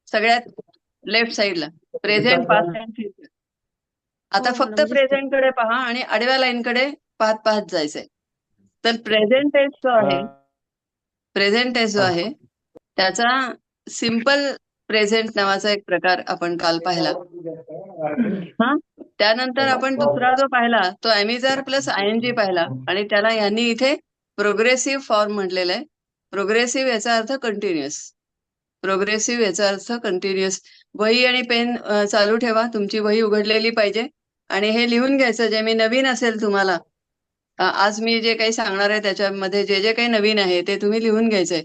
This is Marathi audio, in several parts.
सगळ्यात लेफ्ट साईडला प्रेझेंट, पास्ट अँड फ्युचर. आता हो फक्त मॅडम, दिसते. प्रेझेंट कडे पहा आणि आडव्या लाईन कडे पाहत पाहत जायचंय. तर प्रेझेंट टेन्स जो आहे, प्रेझेंट टेन्स जो आहे त्याचा सिंपल प्रेझेंट नावाचा एक प्रकार आपण काल पाहिला. हा, त्यानंतर आपण दुसरा जो पाहिला तो ॲमिझार प्लस आयएनजी पाहिला आणि त्याला यांनी इथे प्रोग्रेसिव्ह फॉर्म म्हटलेला आहे. प्रोग्रेसिव्ह याचा अर्थ कंटिन्युअस. प्रोग्रेसिव्ह याचा अर्थ कंटिन्युअस. वही आणि पेन चालू ठेवा, तुमची वही उघडलेली पाहिजे आणि हे लिहून घ्यायचं. जे मी नवीन असेल तुम्हाला आज मी जे काही सांगणार आहे त्याच्यामध्ये जे जे काही नवीन आहे ते तुम्ही लिहून घ्यायचंय.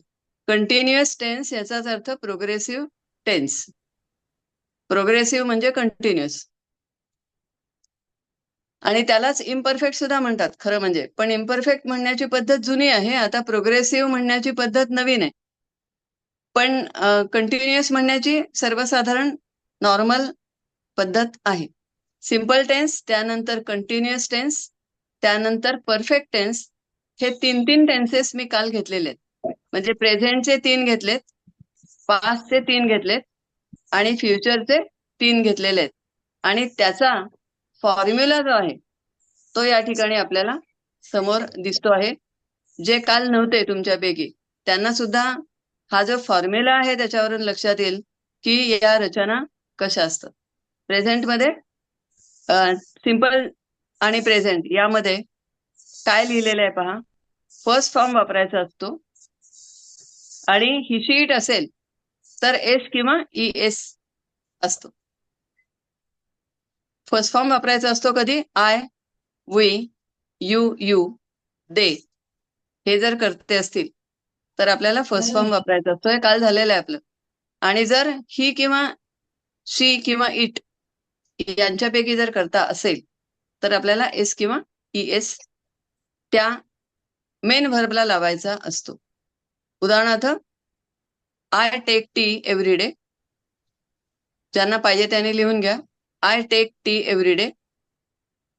कंटिन्युअस टेन्स याचाच अर्थ प्रोग्रेसिव्ह टेन्स. प्रोग्रेसिव्ह म्हणजे कंटिन्युअस आणि त्यालाच इम्परफेक्ट सुद्धा म्हणतात खरं म्हणजे. पण इम्परफेक्ट म्हणण्याची पद्धत जुनी आहे, आता प्रोग्रेसिव्ह म्हणण्याची पद्धत नवीन आहे. पण कंटिन्युअस म्हणण्याची सर्वसाधारण नॉर्मल पद्धत आहे. सिम्पल टेन्स, त्यानंतर कंटिन्युअस टेन्स, त्यानंतर परफेक्ट टेन्स. हे 3 टेन्सेस मी काल घेतलेले आहेत. म्हणजे प्रेझेंटचे 3 घेतलेत, पास्टचे 3 घेतलेत आणि फ्युचरचे 3 घेतलेले आहेत. आणि त्याचा फॉर्म्युला जो आहे तो या ठिकाणी आपल्याला समोर दिसतो आहे. जे काल नव्हते तुमच्यापैकी त्यांना सुद्धा हा जो फॉर्म्युला आहे त्याच्यावरून लक्षात येईल की या रचना कशा असतात. प्रेझेंटमध्ये सिंपल आणि प्रेझेंट यामध्ये काय लिहिलेलं आहे पहा. फर्स्ट फॉर्म वापरायचा असतो आणि ही शीट असेल तर एस किंवा ई एस असतो. फर्स्ट फॉर्म वापरायचा असतो कधी. आय, वी, यू, यू, दे हे जर करते असतील तर आपल्याला फर्स्ट फॉर्म वापरायचा असतो. हे काल झालेलं आहे आपलं. आणि जर ही किंवा शी किंवा इट यांच्यापैकी जर करता असेल तर आपल्याला एस किंवा ई एस त्या मेन व्हर्बला लावायचा असतो. उदाहरणार्थ I take tea every day. ज्यांना पाहिजे त्यांनी लिहून घ्या. I take tea every day.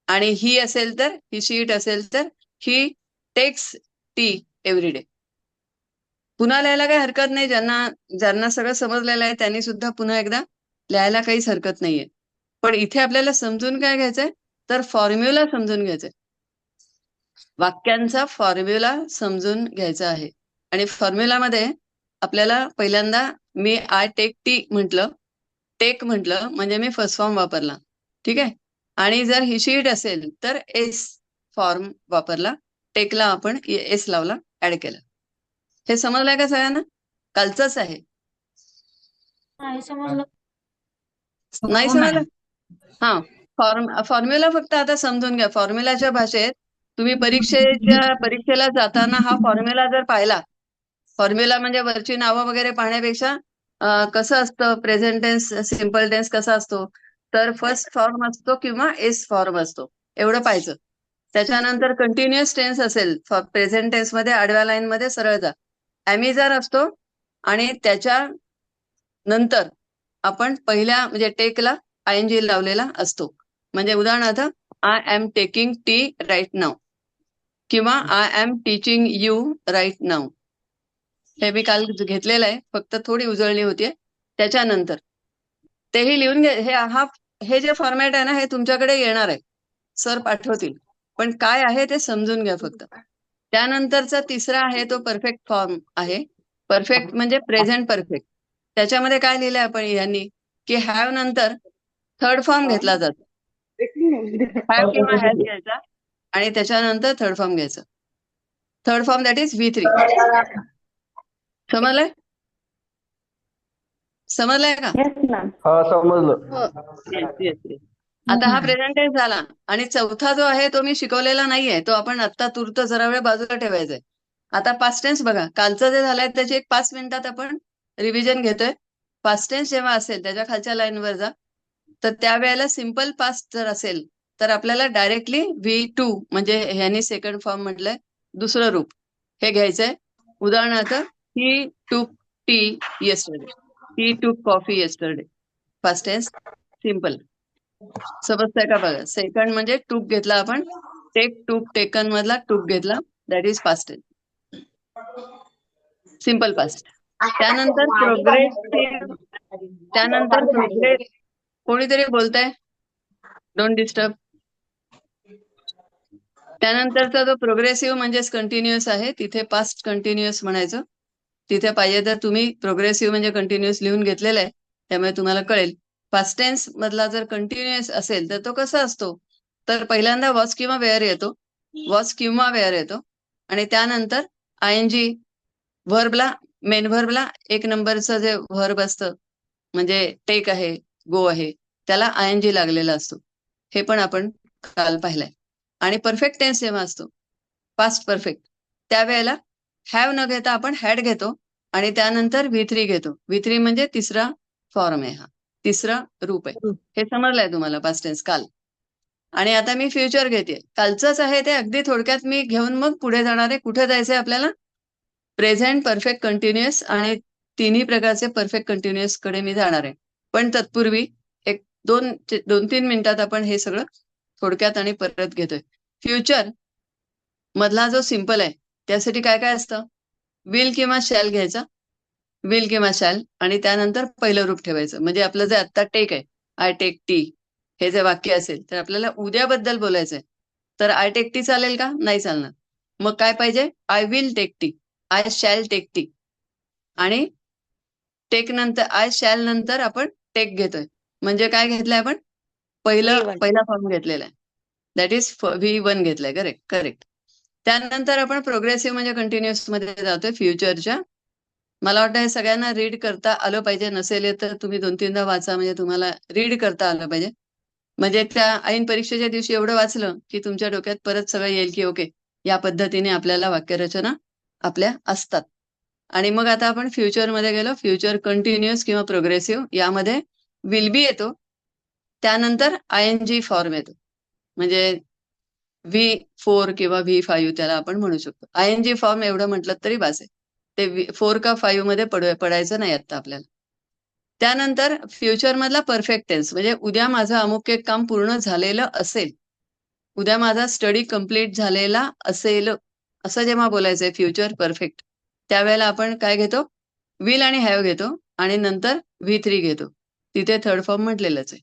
आणि ही असेल तर, ही शी इट असेल तर he takes tea every day. पुन्हा लिहायला काही हरकत नाही. ज्यांना ज्यांना सगळं समजलेलं आहे त्यांनी सुद्धा पुन्हा एकदा लिहायला काहीच हरकत नाहीये. पण इथे आपल्याला समजून काय घ्यायचंय तर फॉर्म्युला समजून घ्यायचंय. वाक्यांचा फॉर्म्युला समजून घ्यायचा आहे. आणि फॉर्म्युलामध्ये आपल्याला पहिल्यांदा मी आय टेक टी म्हटलं, टेक म्हटलं म्हणजे मी फर्स्ट फॉर्म वापरला. ठीक आहे. आणि जर ही शीट असेल तर एस फॉर्म वापरला. टेकला आपण एस लावला, ऍड केलं. हे समजलंय का सगळ्यांना. कालचंच आहे. नाही समजलं. नाही हो समजलं. मॅडम. हा, फॉर्म्युला फक्त आता समजून घ्या. फॉर्म्युलाच्या भाषेत तुम्ही परीक्षेला जाताना हा फॉर्म्युला जर पाहिला, फॉर्म्युला म्हणजे वरची नावं वगैरे पाहण्यापेक्षा कसं असतं प्रेझेंट टेन्स, सिम्पल टेन्स कसा असतो तर फर्स्ट फॉर्म असतो किंवा एस फॉर्म असतो, एवढं पाहायचं. त्याच्यानंतर कंटिन्युअस टेन्स असेल प्रेझेंट टेन्स मध्ये आडव्या लाईन मध्ये सरळ जा. ॲमिझार असतो आणि त्याच्या नंतर आपण पहिल्या म्हणजे टेकला आयएनजी लावलेला असतो. म्हणजे उदाहरणार्थ I am taking tea right now किंवा I am teaching you right now. हे मी काल घेतलेलं आहे, फक्त थोडी उजळणी होतीये. त्याच्यानंतर तेही लिहून घे. हे जे फॉर्मॅट आहे ना हे तुमच्याकडे येणार आहे, सर पाठवतील. पण काय आहे ते समजून घ्या फक्त. त्यानंतरचा तिसरा आहे तो परफेक्ट फॉर्म आहे. परफेक्ट म्हणजे प्रेझेंट परफेक्ट. त्याच्यामध्ये काय लिहिलंय आपण यांनी की हॅव नंतर थर्ड फॉर्म घेतला जातो. हॅव किंवा हॅज घ्यायचा आणि त्याच्यानंतर थर्ड फॉर्म घ्यायचा. Third form that is V3. समजलंय. समजलंय का. Yes ma'am. हा समजलं. Yes yes yes. आता हा प्रेझेंट टेन्स झाला आणि चौथा जो आहे तो मी शिकवलेला नाहीये, तो आपण आत्ता तूर्त जरा वेळ बाजूला ठेवायचा आहे. आता पास्ट टेन्स बघा. कालचं जे झालंय त्याची एक 5 मिनिटात आपण रिव्हिजन घेतोय. पास्ट टेन्स जेव्हा असेल त्याच्या खालच्या लाईनवर जा. तर त्यावेळेला सिम्पल पास्ट जर असेल तर आपल्याला डायरेक्टली V2 म्हणजे ह्यांनी सेकंड फॉर्म म्हटलंय दुसरं रूप हे घ्यायचंय. उदाहरणार्थ ही टूक T yesterday, he took coffee yesterday. Past tense simple. समजतंय का बघा. सेकंड म्हणजे टूक घेतला आपण, टेक टूक टेकन मधला टूक घेतला, that is past tense, simple past. त्यानंतर प्रोग्रेसिव्ह त्यानंतर प्रोग्रेस, कोणीतरी बोलताय, डोंट डिस्टर्ब. त्यानंतरचा जो प्रोग्रेसिव्ह म्हणजेच कंटिन्युअस आहे, तिथे पास्ट कंटिन्युअस म्हणायचं. तिथे पाहिजे तर तुम्ही प्रोग्रेसिव्ह म्हणजे कंटिन्युअस लिहून घेतलेलं आहे, त्यामुळे तुम्हाला कळेल. पास्ट टेन्स मधला जर कंटिन्युअस असेल तर तो कसा असतो, तर पहिल्यांदा वॉज किंवा वेअर येतो, वॉज किंवा वेअर येतो, आणि त्यानंतर आयएनजी व्हर्बला, मेन व्हर्बला एक नंबरचं जे व्हर्ब असतं, म्हणजे टेक आहे, गो आहे, त्याला आयएनजी लागलेला असतो. हे पण आपण काल पाहिलंय. आणि परफेक्ट टेन्स जेव्हा असतो, पास्ट परफेक्ट, त्यावेळेला हॅव न घेता आपण हॅड घेतो आणि त्यानंतर V3 घेतो. V3 म्हणजे तिसरा फॉर्म आहे, हा तिसरा रूप आहे. हे समजलंय तुम्हाला पास्ट टेन्स काल. आणि आता मी फ्युचर घेते, कालचंच आहे ते अगदी थोडक्यात मी घेऊन मग पुढे जाणार आहे. कुठे जायचंय आपल्याला? प्रेझेंट, परफेक्ट कंटिन्युअस आणि तिन्ही प्रकारचे परफेक्ट कंटिन्युअस कडे मी जाणार आहे. पण तत्पूर्वी एक 2-3 मिनिटात आपण हे सगळं थोडक्यात आणि परत घेतोय. फ्युचर मधला जो सिंपल आहे त्यासाठी काय काय असतं? विल किंवा शॅल घ्यायचा, विल किंवा शॅल, आणि त्यानंतर पहिलं रूप ठेवायचं. म्हणजे आपलं जे आत्ता टेक आहे, आय टेक टी, हे जे वाक्य असेल तर आपल्याला उद्याबद्दल बोलायचंय, तर आय टेक टी चालेल का? नाही चालणार. मग काय पाहिजे? I will take tea, I shall take tea. आणि टेक नंतर, आय शॅल नंतर आपण टेक घेतोय, म्हणजे काय घेतलंय आपण? पहिला फॉर्म घेतलेला आहे, दॅट इज V1 घेतलाय. Correct, correct. त्यानंतर आपण प्रोग्रेसिव्ह म्हणजे कंटिन्युअस मध्ये जातोय, फ्युचरच्या. मला वाटतं हे सगळ्यांना रीड करता आलं पाहिजे, नसेल तर तुम्ही 2-3दा वाचा, म्हणजे तुम्हाला रीड करता आलं पाहिजे. म्हणजे त्या ऐन परीक्षेच्या दिवशी एवढं वाचलं की तुमच्या डोक्यात परत सगळं येईल की ओके, या पद्धतीने आपल्याला वाक्यरचना आपल्या असतात. आणि मग आता आपण फ्युचरमध्ये गेलो. फ्युचर कंटिन्युअस किंवा प्रोग्रेसिव्ह, यामध्ये विल बी येतो, त्यानंतर आयएनजी फॉर्म येतो, म्हणजे V4 किंवा V5 त्याला आपण म्हणू शकतो. आयएनजी फॉर्म एवढं म्हटलं तरी बास आहे. ते 4 का 5 मध्ये पडायचं नाही आता आपल्याला. त्यानंतर फ्युचर मधला परफेक्ट टेन्स, म्हणजे उद्या माझं अमुक एक काम पूर्ण झालेलं असेल, उद्या माझा स्टडी कंप्लीट झालेला असेल, असं जेव्हा बोलायचंय फ्युचर परफेक्ट, त्यावेळेला आपण काय घेतो? विल आणि हॅव घेतो आणि नंतर V3 घेतो. तिथे थर्ड फॉर्म म्हटलेलंच आहे.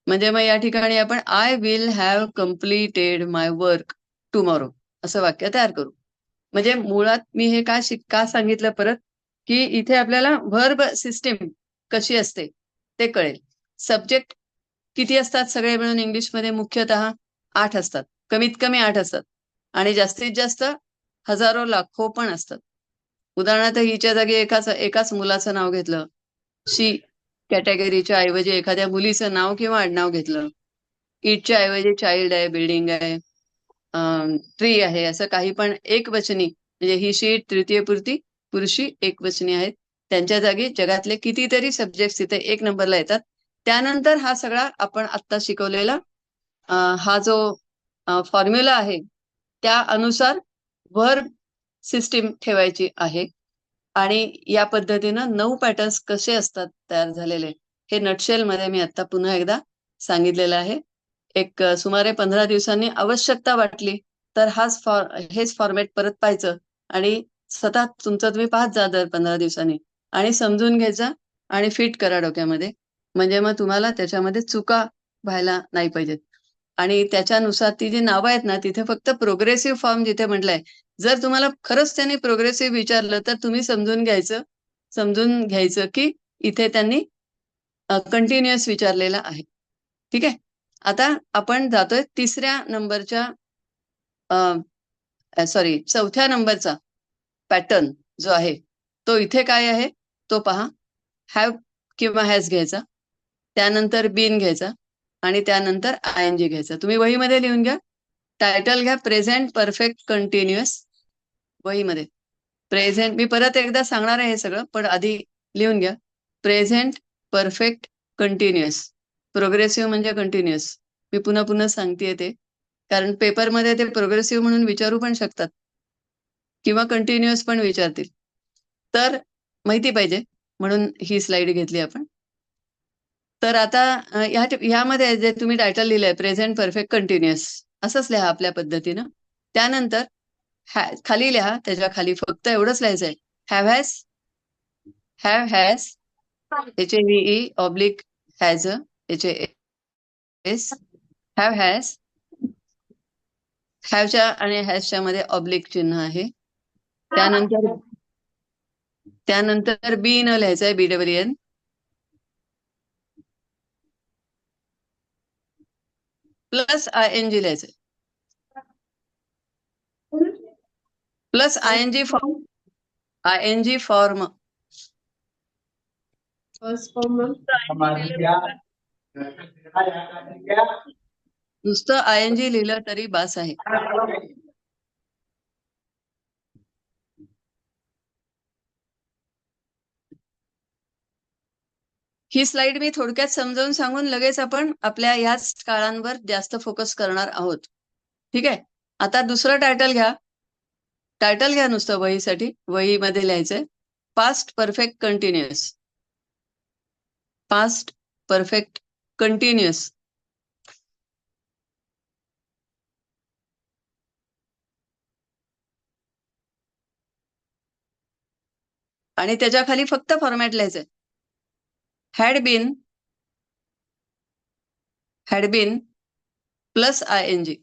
म्हणजे मग या ठिकाणी आपण I will have completed my work tomorrow असं वाक्य तयार करू. म्हणजे मुळात मी हे का सांगितलं परत, की इथे आपल्याला व्हर्ब सिस्टीम कशी असते ते कळेल. सब्जेक्ट किती असतात सगळे मिळून इंग्लिशमध्ये? मुख्यतः 8 असतात, कमीत कमी 8 असतात, आणि जास्तीत जास्त हजारो लाखो पण असतात. उदाहरणार्थ हिच्या जागी एकाच मुलाचं नाव घेतलं, शी कॅटेगरीच्या ऐवजी एखाद्या मुलीचं नाव किंवा आडनाव घेतलं, इटच्या ऐवजी चाइल्ड आहे, बिल्डिंग आहे, ट्री आहे, असं काही पण एकवचनी, म्हणजे ही शी तृतीय पुरुषी एकवचनी आहेत. त्यांच्या जागी जगातले कितीतरी सब्जेक्ट तिथे एक नंबरला येतात. त्यानंतर हा सगळा आपण आत्ता शिकवलेला हा जो फॉर्म्युला आहे त्या अनुसार व्हर्ब सिस्टीम ठेवायची आहे. आणि या पद्धतीनं 9 पॅटर्न्स कसे असतात तयार झालेले, हे नटशेल मध्ये मी आता पुन्हा एकदा सांगितलेलं आहे. एक सुमारे 15 दिवसांनी आवश्यकता वाटली तर हेच फॉर्मॅट परत पाहायचं आणि स्वतः तुमचं तुम्ही पाहत जा दर 15 दिवसांनी, आणि समजून घ्यायचा आणि फिट करा डोक्यामध्ये. म्हणजे मग तुम्हाला त्याच्यामध्ये चुका व्हायला नाही पाहिजेत. आणि त्याच्यानुसार ती जी नावं आहेत ना, तिथे फक्त प्रोग्रेसिव्ह फॉर्म जिथे म्हटलंय, जर तुम्हाला खरंच त्यांनी प्रोग्रेसिव्ह विचारलं तर तुम्ही समजून घ्यायचं की इथे त्यांनी कंटिन्युअस विचारलेला आहे. ठीक आहे. आता आपण जातोय तिसऱ्या नंबरच्या, चौथ्या नंबरचा पॅटर्न जो आहे तो इथे काय आहे तो पहा. हॅव किंवा हॅज घ्यायचा, त्यानंतर बीन घ्यायचा आणि त्यानंतर आयएनजी घ्यायचा. तुम्ही वहीमध्ये लिहून घ्या. टायटल घ्या प्रेझेंट परफेक्ट कंटिन्युअस, वहीमध्ये प्रेझेंट. मी परत एकदा सांगणार आहे हे सगळं, पण आधी लिहून घ्या. प्रेझेंट परफेक्ट कंटिन्युअस, प्रोग्रेसिव्ह म्हणजे कंटिन्युअस. मी पुन्हा पुन्हा सांगतेय ते, कारण पेपरमध्ये ते प्रोग्रेसिव्ह म्हणून विचारू पण शकतात किंवा कंटिन्युअस पण विचारतील, तर माहिती पाहिजे म्हणून ही स्लाइड घेतली आपण. तर आता ह्यामध्ये जे तुम्ही टायटल लिहिलंय प्रेझेंट परफेक्ट कंटिन्युअस, असंच लिहा आपल्या पद्धतीनं. त्यानंतर खाली लिहा, त्याच्या खाली फक्त एवढंच लिहायचंय, have has HAVE oblique has HAS have has हॅवच्या आणि हॅजच्या मध्ये ऑब्लिक चिन्ह आहे. त्यानंतर बी न लिहायचंय BWN प्लस ING लिहायचंय प्लस ING फॉर्म नुसतं ING लिहिलं तरी बास आहे. ही स्लाइड मी थोडक्यात समजावून सांगून लगेच आपण आपल्या ह्याच काळांवर जास्त फोकस करणार आहोत. ठीक आहे. आता दुसरं टायटल घ्या नुसतं वहीसाठी. वहीमध्ये लिहायचंय past perfect continuous. Past perfect continuous. आणि त्याच्या खाली फक्त फॉर्मॅट लिहायचंय. Had been plus ING.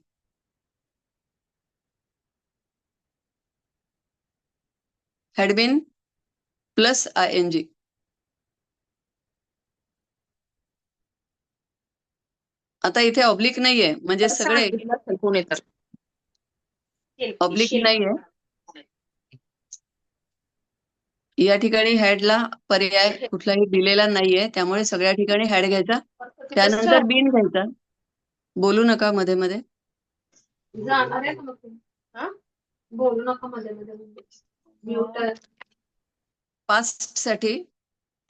Had been plus ING. आता इथे ऑब्लिक नाहीये म्हणजे सगळे ऑब्लिक नाहीये. या ठिकाणी हॅडला पर्याय कुठलाही दिलेला नाहीये, त्यामुळे सगळ्या ठिकाणी हॅड घ्यायचा. त्यानंतर बीन घ्यायचा. बोलू नका मध्ये मध्ये. बोलू नका मध्ये मध्ये. पास्ट साठी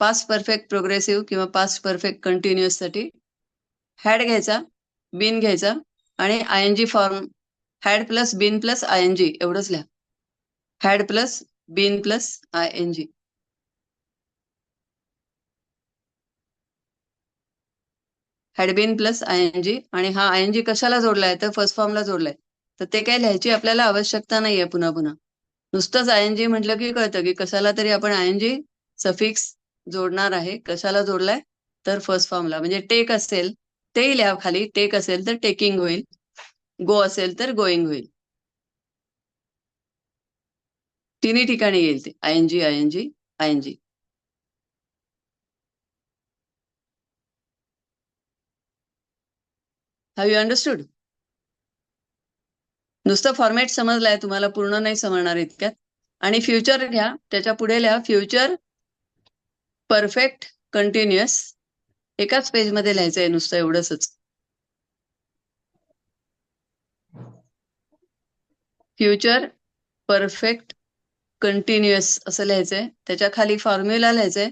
पास्ट परफेक्ट प्रोग्रेसिव्ह किंवा पास्ट परफेक्ट कंटिन्युअस साठी हॅड घ्यायचा, बीन घ्यायचा आणि ING form. Had plus been plus ING एवढंच लिहा. Had plus been plus ING. Had been plus ING. आणि हा ING कशाला जोडलाय तर फर्स्ट फॉर्मला जोडलाय. तर ते काय लिहायची आपल्याला आवश्यकता नाहीये पुन्हा पुन्हा. नुसतंच ING म्हटलं की कळतं की कशाला तरी आपण ING सफिक्स जोडणार आहे. कशाला जोडलाय तर फर्स्ट फॉर्मला. म्हणजे टेक असेल ते लिहा खाली. टेक असेल तर टेकिंग होईल. गो असेल तर गोईंग होईल. तिन्ही ठिकाणी येईल ते ING. Have you understood? नुसतं फॉर्मॅट समजलाय तुम्हाला, पूर्ण नाही समजणार इतक्यात. आणि फ्युचर घ्या, त्याच्या पुढे लिहा फ्युचर परफेक्ट कंटिन्युअस. एकाच पेजमध्ये लिहायचंय नुसतं एवढंच. फ्युचर परफेक्ट कंटिन्युअस असं लिहायचंय. त्याच्या खाली फॉर्म्युला लिहायचंय.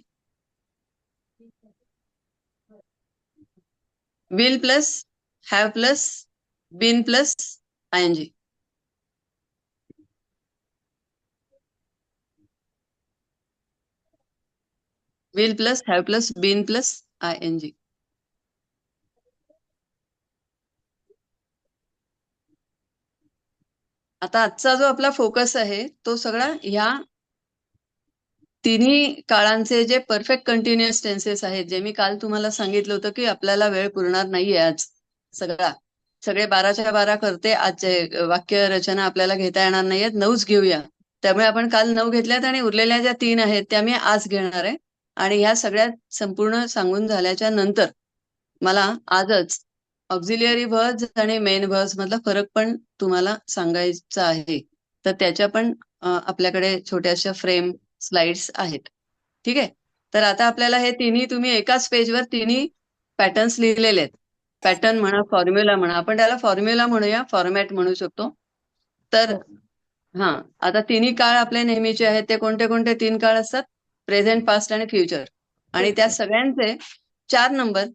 Will plus have plus been plus ING. Will plus have plus been plus ING. आता आजचा जो आपला फोकस आहे तो सगळा ह्या तिन्ही काळांचे जे परफेक्ट कंटिन्युअस टेन्सेस आहेत, जे मी काल तुम्हाला सांगितलं होतं की आपल्याला वेळ पुरणार नाहीये आज सगळे 12च्या 12 करते आजचे वाक्य रचना आपल्याला घेता येणार नाहीयेत. 9च घेऊया. त्यामुळे आपण काल 9 घेतल्यात आणि उरलेल्या ज्या 3 आहेत त्या मी आज घेणार आहे. आणि ह्या सगळ्या संपूर्ण सांगून झाल्याच्या नंतर मला आजच ऑक्झिलिअरी व्हर्ब्स आणि मेन व्हर्ब्स मधला फरक पण तुम्हाला सांगायचा आहे. तर त्याच्या पण आपल्याकडे छोट्याशा फ्रेम स्लाइड्स आहेत. ठीक आहे. तर आता आपल्याला हे तिन्ही तुम्ही एकाच पेजवर तिन्ही पॅटर्न्स लिहिलेले आहेत. पॅटर्न म्हणा, फॉर्म्युला म्हणा. आपण त्याला फॉर्म्युला म्हणूया, फॉर्मॅट म्हणू शकतो. तर आता तिन्ही काळ आपले नेहमीचे आहेत. ते कोणते कोणते 3 काळ असतात? प्रेझेंट, पास्ट आणि फ्युचर. आणि त्या सगळ्यांचे 4 नंबर,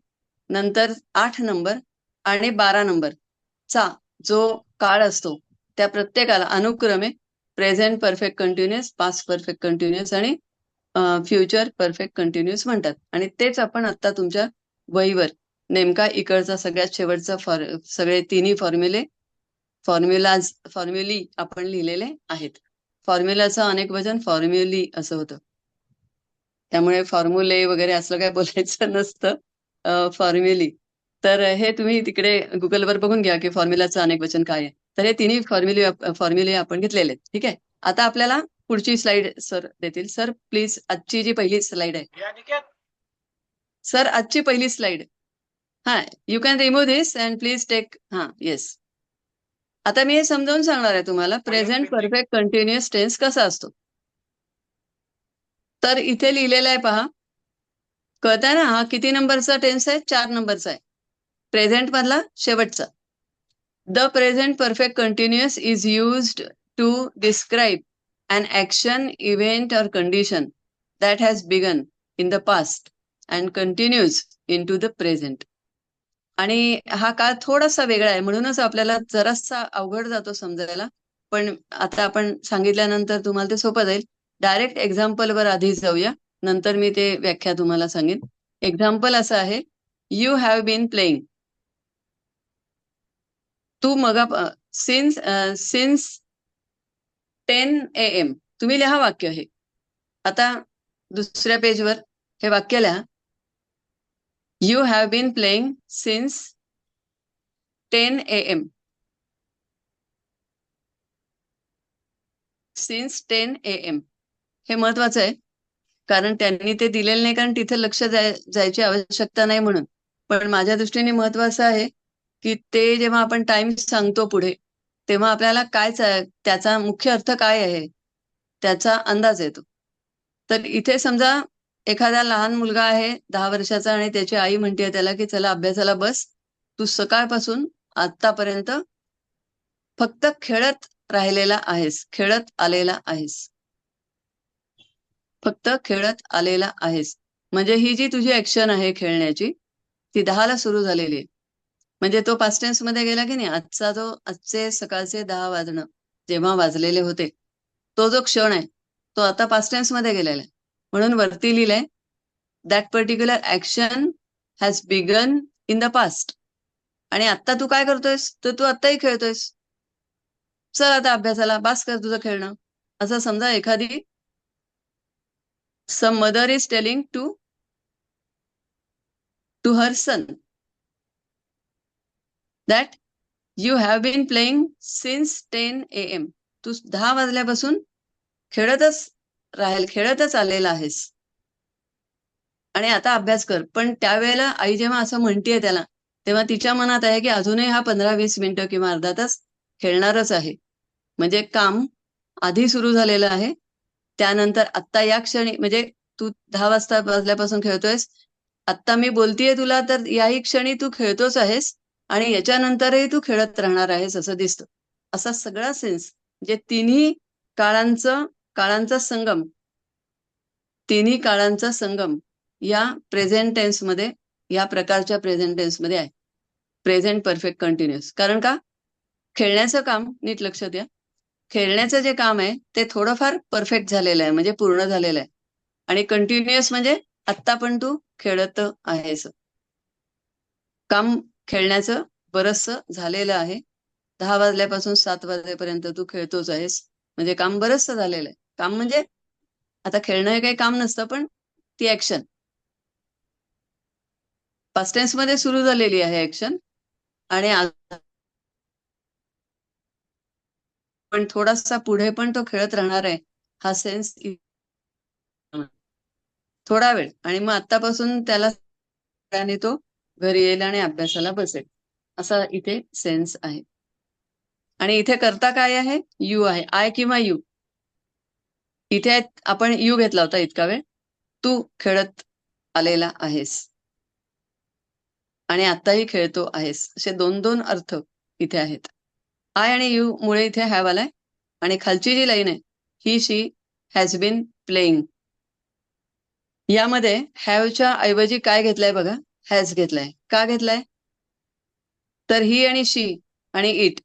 नंतर 8 नंबर आणि 12 नंबरचा जो काळ असतो त्या प्रत्येकाला अनुक्रमे present perfect continuous, past perfect continuous आणि फ्युचर परफेक्ट कंटिन्युअस म्हणतात. आणि तेच आपण आता तुमच्या वहीवर नेमका इकडचा सगळ्यात शेवटचा सगळे तिन्ही फॉर्म्युली आपण लिहिलेले आहेत. फॉर्म्युलाचं अनेक वचन फॉर्म्युली असं होतं. त्यामुळे फॉर्म्युले वगैरे असलं काय बोलायचं नसतं, फॉर्म्युली. तर हे तुम्ही तिकडे गुगलवर बघून घ्या की फॉर्म्युलाचं अनेक वचन काय आहे. तर हे तिन्ही फॉर्म्युले आपण घेतलेले आहेत. ठीक आहे. आता आपल्याला पुढची स्लाइड सर देतील. सर प्लीज, आजची जी पहिली स्लाइड आहे सर, आजची पहिली स्लाइड. हा, you can remove this and please take. हा, येस. आता मी हे समजावून सांगणार आहे तुम्हाला प्रेझेंट परफेक्ट कंटिन्युअस टेन्स कसा असतो. तर इथे लिहिलेलं आहे पहा, कळतंय ना? हा किती नंबरचा टेन्स आहे? 4 नंबरचा आहे. प्रेझेंट मधला शेवटचा. The present perfect continuous is used to describe an action, event or condition that has begun in the past and continues into the present. आणि हा काळ थोडासा वेगळा आहे म्हणूनच आपल्याला जरासा अवघड जातो समजायला. पण आता आपण सांगितल्यानंतर तुम्हाला ते सोपं जाईल. डायरेक्ट एक्झाम्पलवर आधी जाऊया, नंतर मी ते व्याख्या तुम्हाला सांगेन. एक्झाम्पल असं आहे, यू हॅव बीन प्लेइंग. तू मगा सिन्स सिन्स 10 AM. तुम्ही लिहा वाक्य हे. आता दुसऱ्या पेजवर हे वाक्य लिहा. You have been playing since 10 AM. Since 10 AM. हे महत्वाचं आहे, कारण त्यांनी ते दिलेलं नाही, कारण तिथे लक्ष जायची आवश्यकता नाही म्हणून. पण माझ्या दृष्टीने महत्वाचं आहे की ते जेव्हा आपण टाइम सांगतो पुढे, तेव्हा आपल्याला काय त्याचा मुख्य अर्थ काय आहे त्याचा अंदाज येतो. तर इथे समजा एखादा लहान मुलगा आहे 10 वर्षाचा आणि त्याची आई म्हणते त्याला की चला अभ्यासाला बस, तू सकाळपासून आतापर्यंत फक्त खेळत राहिलेला आहेस, खेळत आलेला आहेस, फक्त खेळत आलेला आहेस. म्हणजे ही जी तुझी ऍक्शन आहे खेळण्याची, ती 10ला सुरू झालेली आहे. म्हणजे तो पास्ट टेन्स मध्ये गेला की नाही, आजचे सकाळचे 10 वाजणं जेव्हा वाजलेले होते, तो जो क्षण आहे तो आता पास्ट टेन्स मध्ये गेलेला आहे. म्हणून वरती लिहिलंय, that particular action has begun in the past. आणि आता तू काय करतोयस, तर तू आत्ताही खेळतोयस. चल आता अभ्यासाला, बास कर तुझं खेळणं. असं समजा एखादी some mother is telling to her son that you have been playing since 10 AM. तू 10 वाजल्यापासून खेळतच आलेला आहेस आणि आता अभ्यास कर. पण त्यावेळेला आई जेव्हा असं म्हणतेय त्याला, तेव्हा तिच्या मनात आहे की अजूनही हा 15-20 मिनिटं किंवा अर्धा तास खेळणारच आहे. म्हणजे काम आधी सुरू झालेलं आहे. त्यानंतर आत्ता या क्षणी, म्हणजे तू 10 वाजल्यापासून खेळतोयस, आत्ता मी बोलतेय तुला, तर याही क्षणी तू खेळतोच आहेस आणि याच्यानंतरही तू खेळत राहणार आहेस असं दिसतं. असा सगळा सेन्स, म्हणजे काळांचा संगम, तिन्ही काळांचा संगम या प्रेझेंट टेन्स मध्ये, या प्रकारच्या प्रेझेंट टेन्स मध्ये आहे. Present perfect continuous. कारण का? खेळण्याचं काम, नीट लक्ष द्या, खेळण्याचं जे काम आहे ते थोडंफार परफेक्ट झालेलं आहे, म्हणजे पूर्ण झालेलं आहे. आणि कंटिन्युअस म्हणजे आत्ता पण तू खेळत आहेस. काम खेळण्याचं बरचसं झालेलं आहे. 10 वाजल्यापासून 7 वाजेपर्यंत तू खेळतोच आहेस, म्हणजे काम बरचसं झालेलं आहे. काम म्हणजे आता खेळणं हे काही काम नसतं, पण ती ऍक्शन पास्ट टेन्स मध्ये सुरू झालेली आहे ऍक्शन. आणि पण थोडासा पुढे पण तो खेळत राहणार आहे, हा सेन्स थोडा वेळ. आणि मग आतापासून त्याला तो घरी येईल आणि अभ्यासाला बसेल, असा इथे सेन्स आहे. आणि इथे करता काय आहे? यू आहे, आय किंवा यू. इथे आपण यू घेतला होता इतका वेळ. तू खेळत आलेला आहेस आणि आताही खेळतो आहेस, असे 2-2 अर्थ इथे आहेत. आय आणि यू मुळे इथे हॅव आलाय. आणि खालची जी लाईन आहे, ही शी हॅज बीन प्लेइंग, यामध्ये हॅवच्या ऐवजी काय घेतलंय बघा, हॅज घेतलाय. का घेतलाय? तर ही आणि शी आणि इट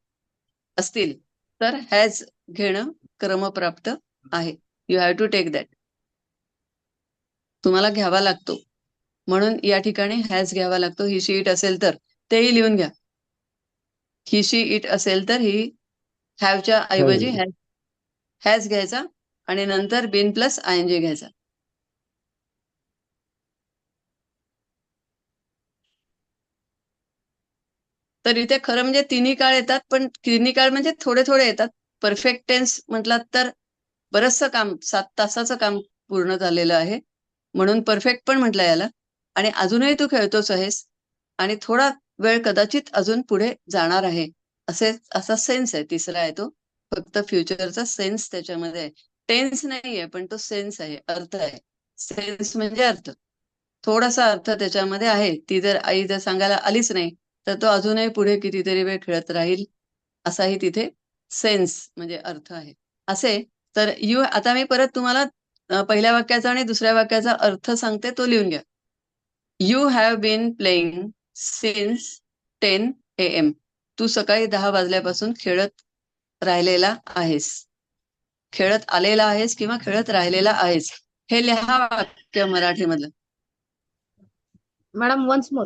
असतील तर हॅज घेणं क्रमप्राप्त आहे. You have to take that. तुम्हाला घ्यावा लागतो, म्हणून या ठिकाणी हॅज घ्यावा लागतो. ही शी इट असेल तर तेही लिहून घ्या. ही शी इट असेल तर ही हॅवच्या ऐवजी हॅज घ्यायचा आणि नंतर बीन प्लस आयएनजी घ्यायचा. तर इथे खरं म्हणजे तिन्ही काळ येतात, पण तिन्ही काळ म्हणजे थोडे थोडे येतात. परफेक्ट टेन्स म्हटलात तर बरचसं काम 7 तासाचं काम पूर्ण झालेलं आहे. म्हणून परफेक्ट पण म्हटलं याला. आणि अजूनही तू खेळतोच आहेस आणि थोडा वेळ कदाचित अजून पुढे जाणार आहे. असा सेन्स आहे. तिसरा आहे तो. फक्त फ्युचरचा सेन्स त्याच्यामध्ये आहे. टेन्स नाहीये, पण तो सेन्स आहे, अर्थ आहे. सेन्स म्हणजे अर्थ. थोडासा अर्थ त्याच्यामध्ये आहे. ती जर आई जर सांगायला आलीच नाही, तर तो अजूनही पुढे कितीतरी वेळ खेळत राहील, असाही तिथे सेन्स म्हणजे अर्थ आहे. असे तर आता मी परत तुम्हाला पहिल्या वाक्याचा आणि दुसऱ्या वाक्याचा अर्थ सांगते, तो लिहून घ्या. You have been playing since 10 AM. तू सकाळी 10 वाजल्यापासून खेळत राहिलेला आहेस. खेळत आलेला आहेस किंवा खेळत राहिलेला आहेस. हे लिहा वाक्य मराठीमधलं. Madam once more.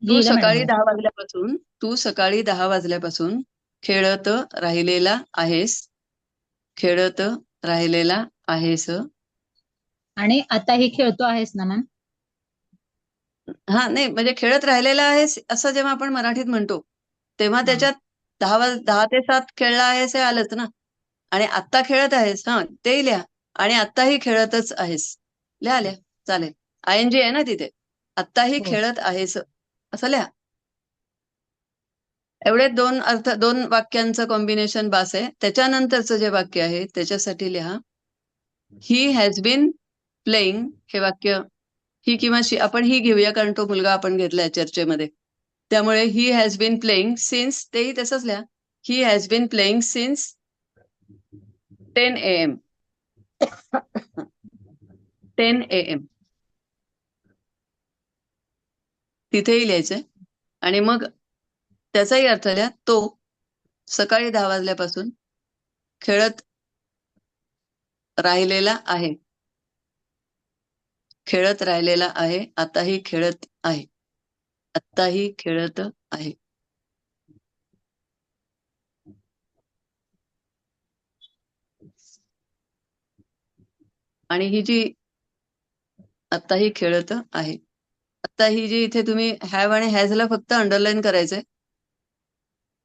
लिहिलं मॅडम. तू सकाळी 10 वाजल्यापासून खेळत राहिलेला आहेस. खेळत राहिलेला आहेस. आणि आताही खेळतो आहेस ना मॅम? हा नाही म्हणजे खेळत राहिलेला आहेस असं जेव्हा आपण मराठीत म्हणतो, तेव्हा त्याच्यात 10 ते 7 खेळला आहेस हे आलंच ना. आणि आत्ता खेळत आहेस, हा तेही लिहा. आणि आत्ताही खेळतच आहेस. लिहा चालेल. ING आहे ना तिथे. आत्ताही हो. खेळत आहेस असं लिहा. एवढे 2 वाक्यांचं कॉम्बिनेशन बास आहे. त्याच्यानंतरचं जे वाक्य आहे त्याच्यासाठी लिहा ही हॅज बीन प्लेइंग. हे वाक्य ही किंवा आपण ही घेऊया, कारण तो मुलगा आपण घेतलाय चर्चेमध्ये. त्यामुळे he has been playing since, तेही तसंच लिहा. He has been playing since 10 AM. 10 AM तिथेही लिहायचंय. आणि मग त्याचाही अर्थ लिहा. तो सकाळी 10 वाजल्यापासून खेळत राहिलेला आहे. खेळत राहिलेला आहे. आताही खेळत आहे. आत्ताही खेळत आहे. आणि ही जी आत्ताही खेळत आहे. आता ही जी इथे तुम्ही हॅव आणि हॅजला फक्त अंडरलाईन करायचंय.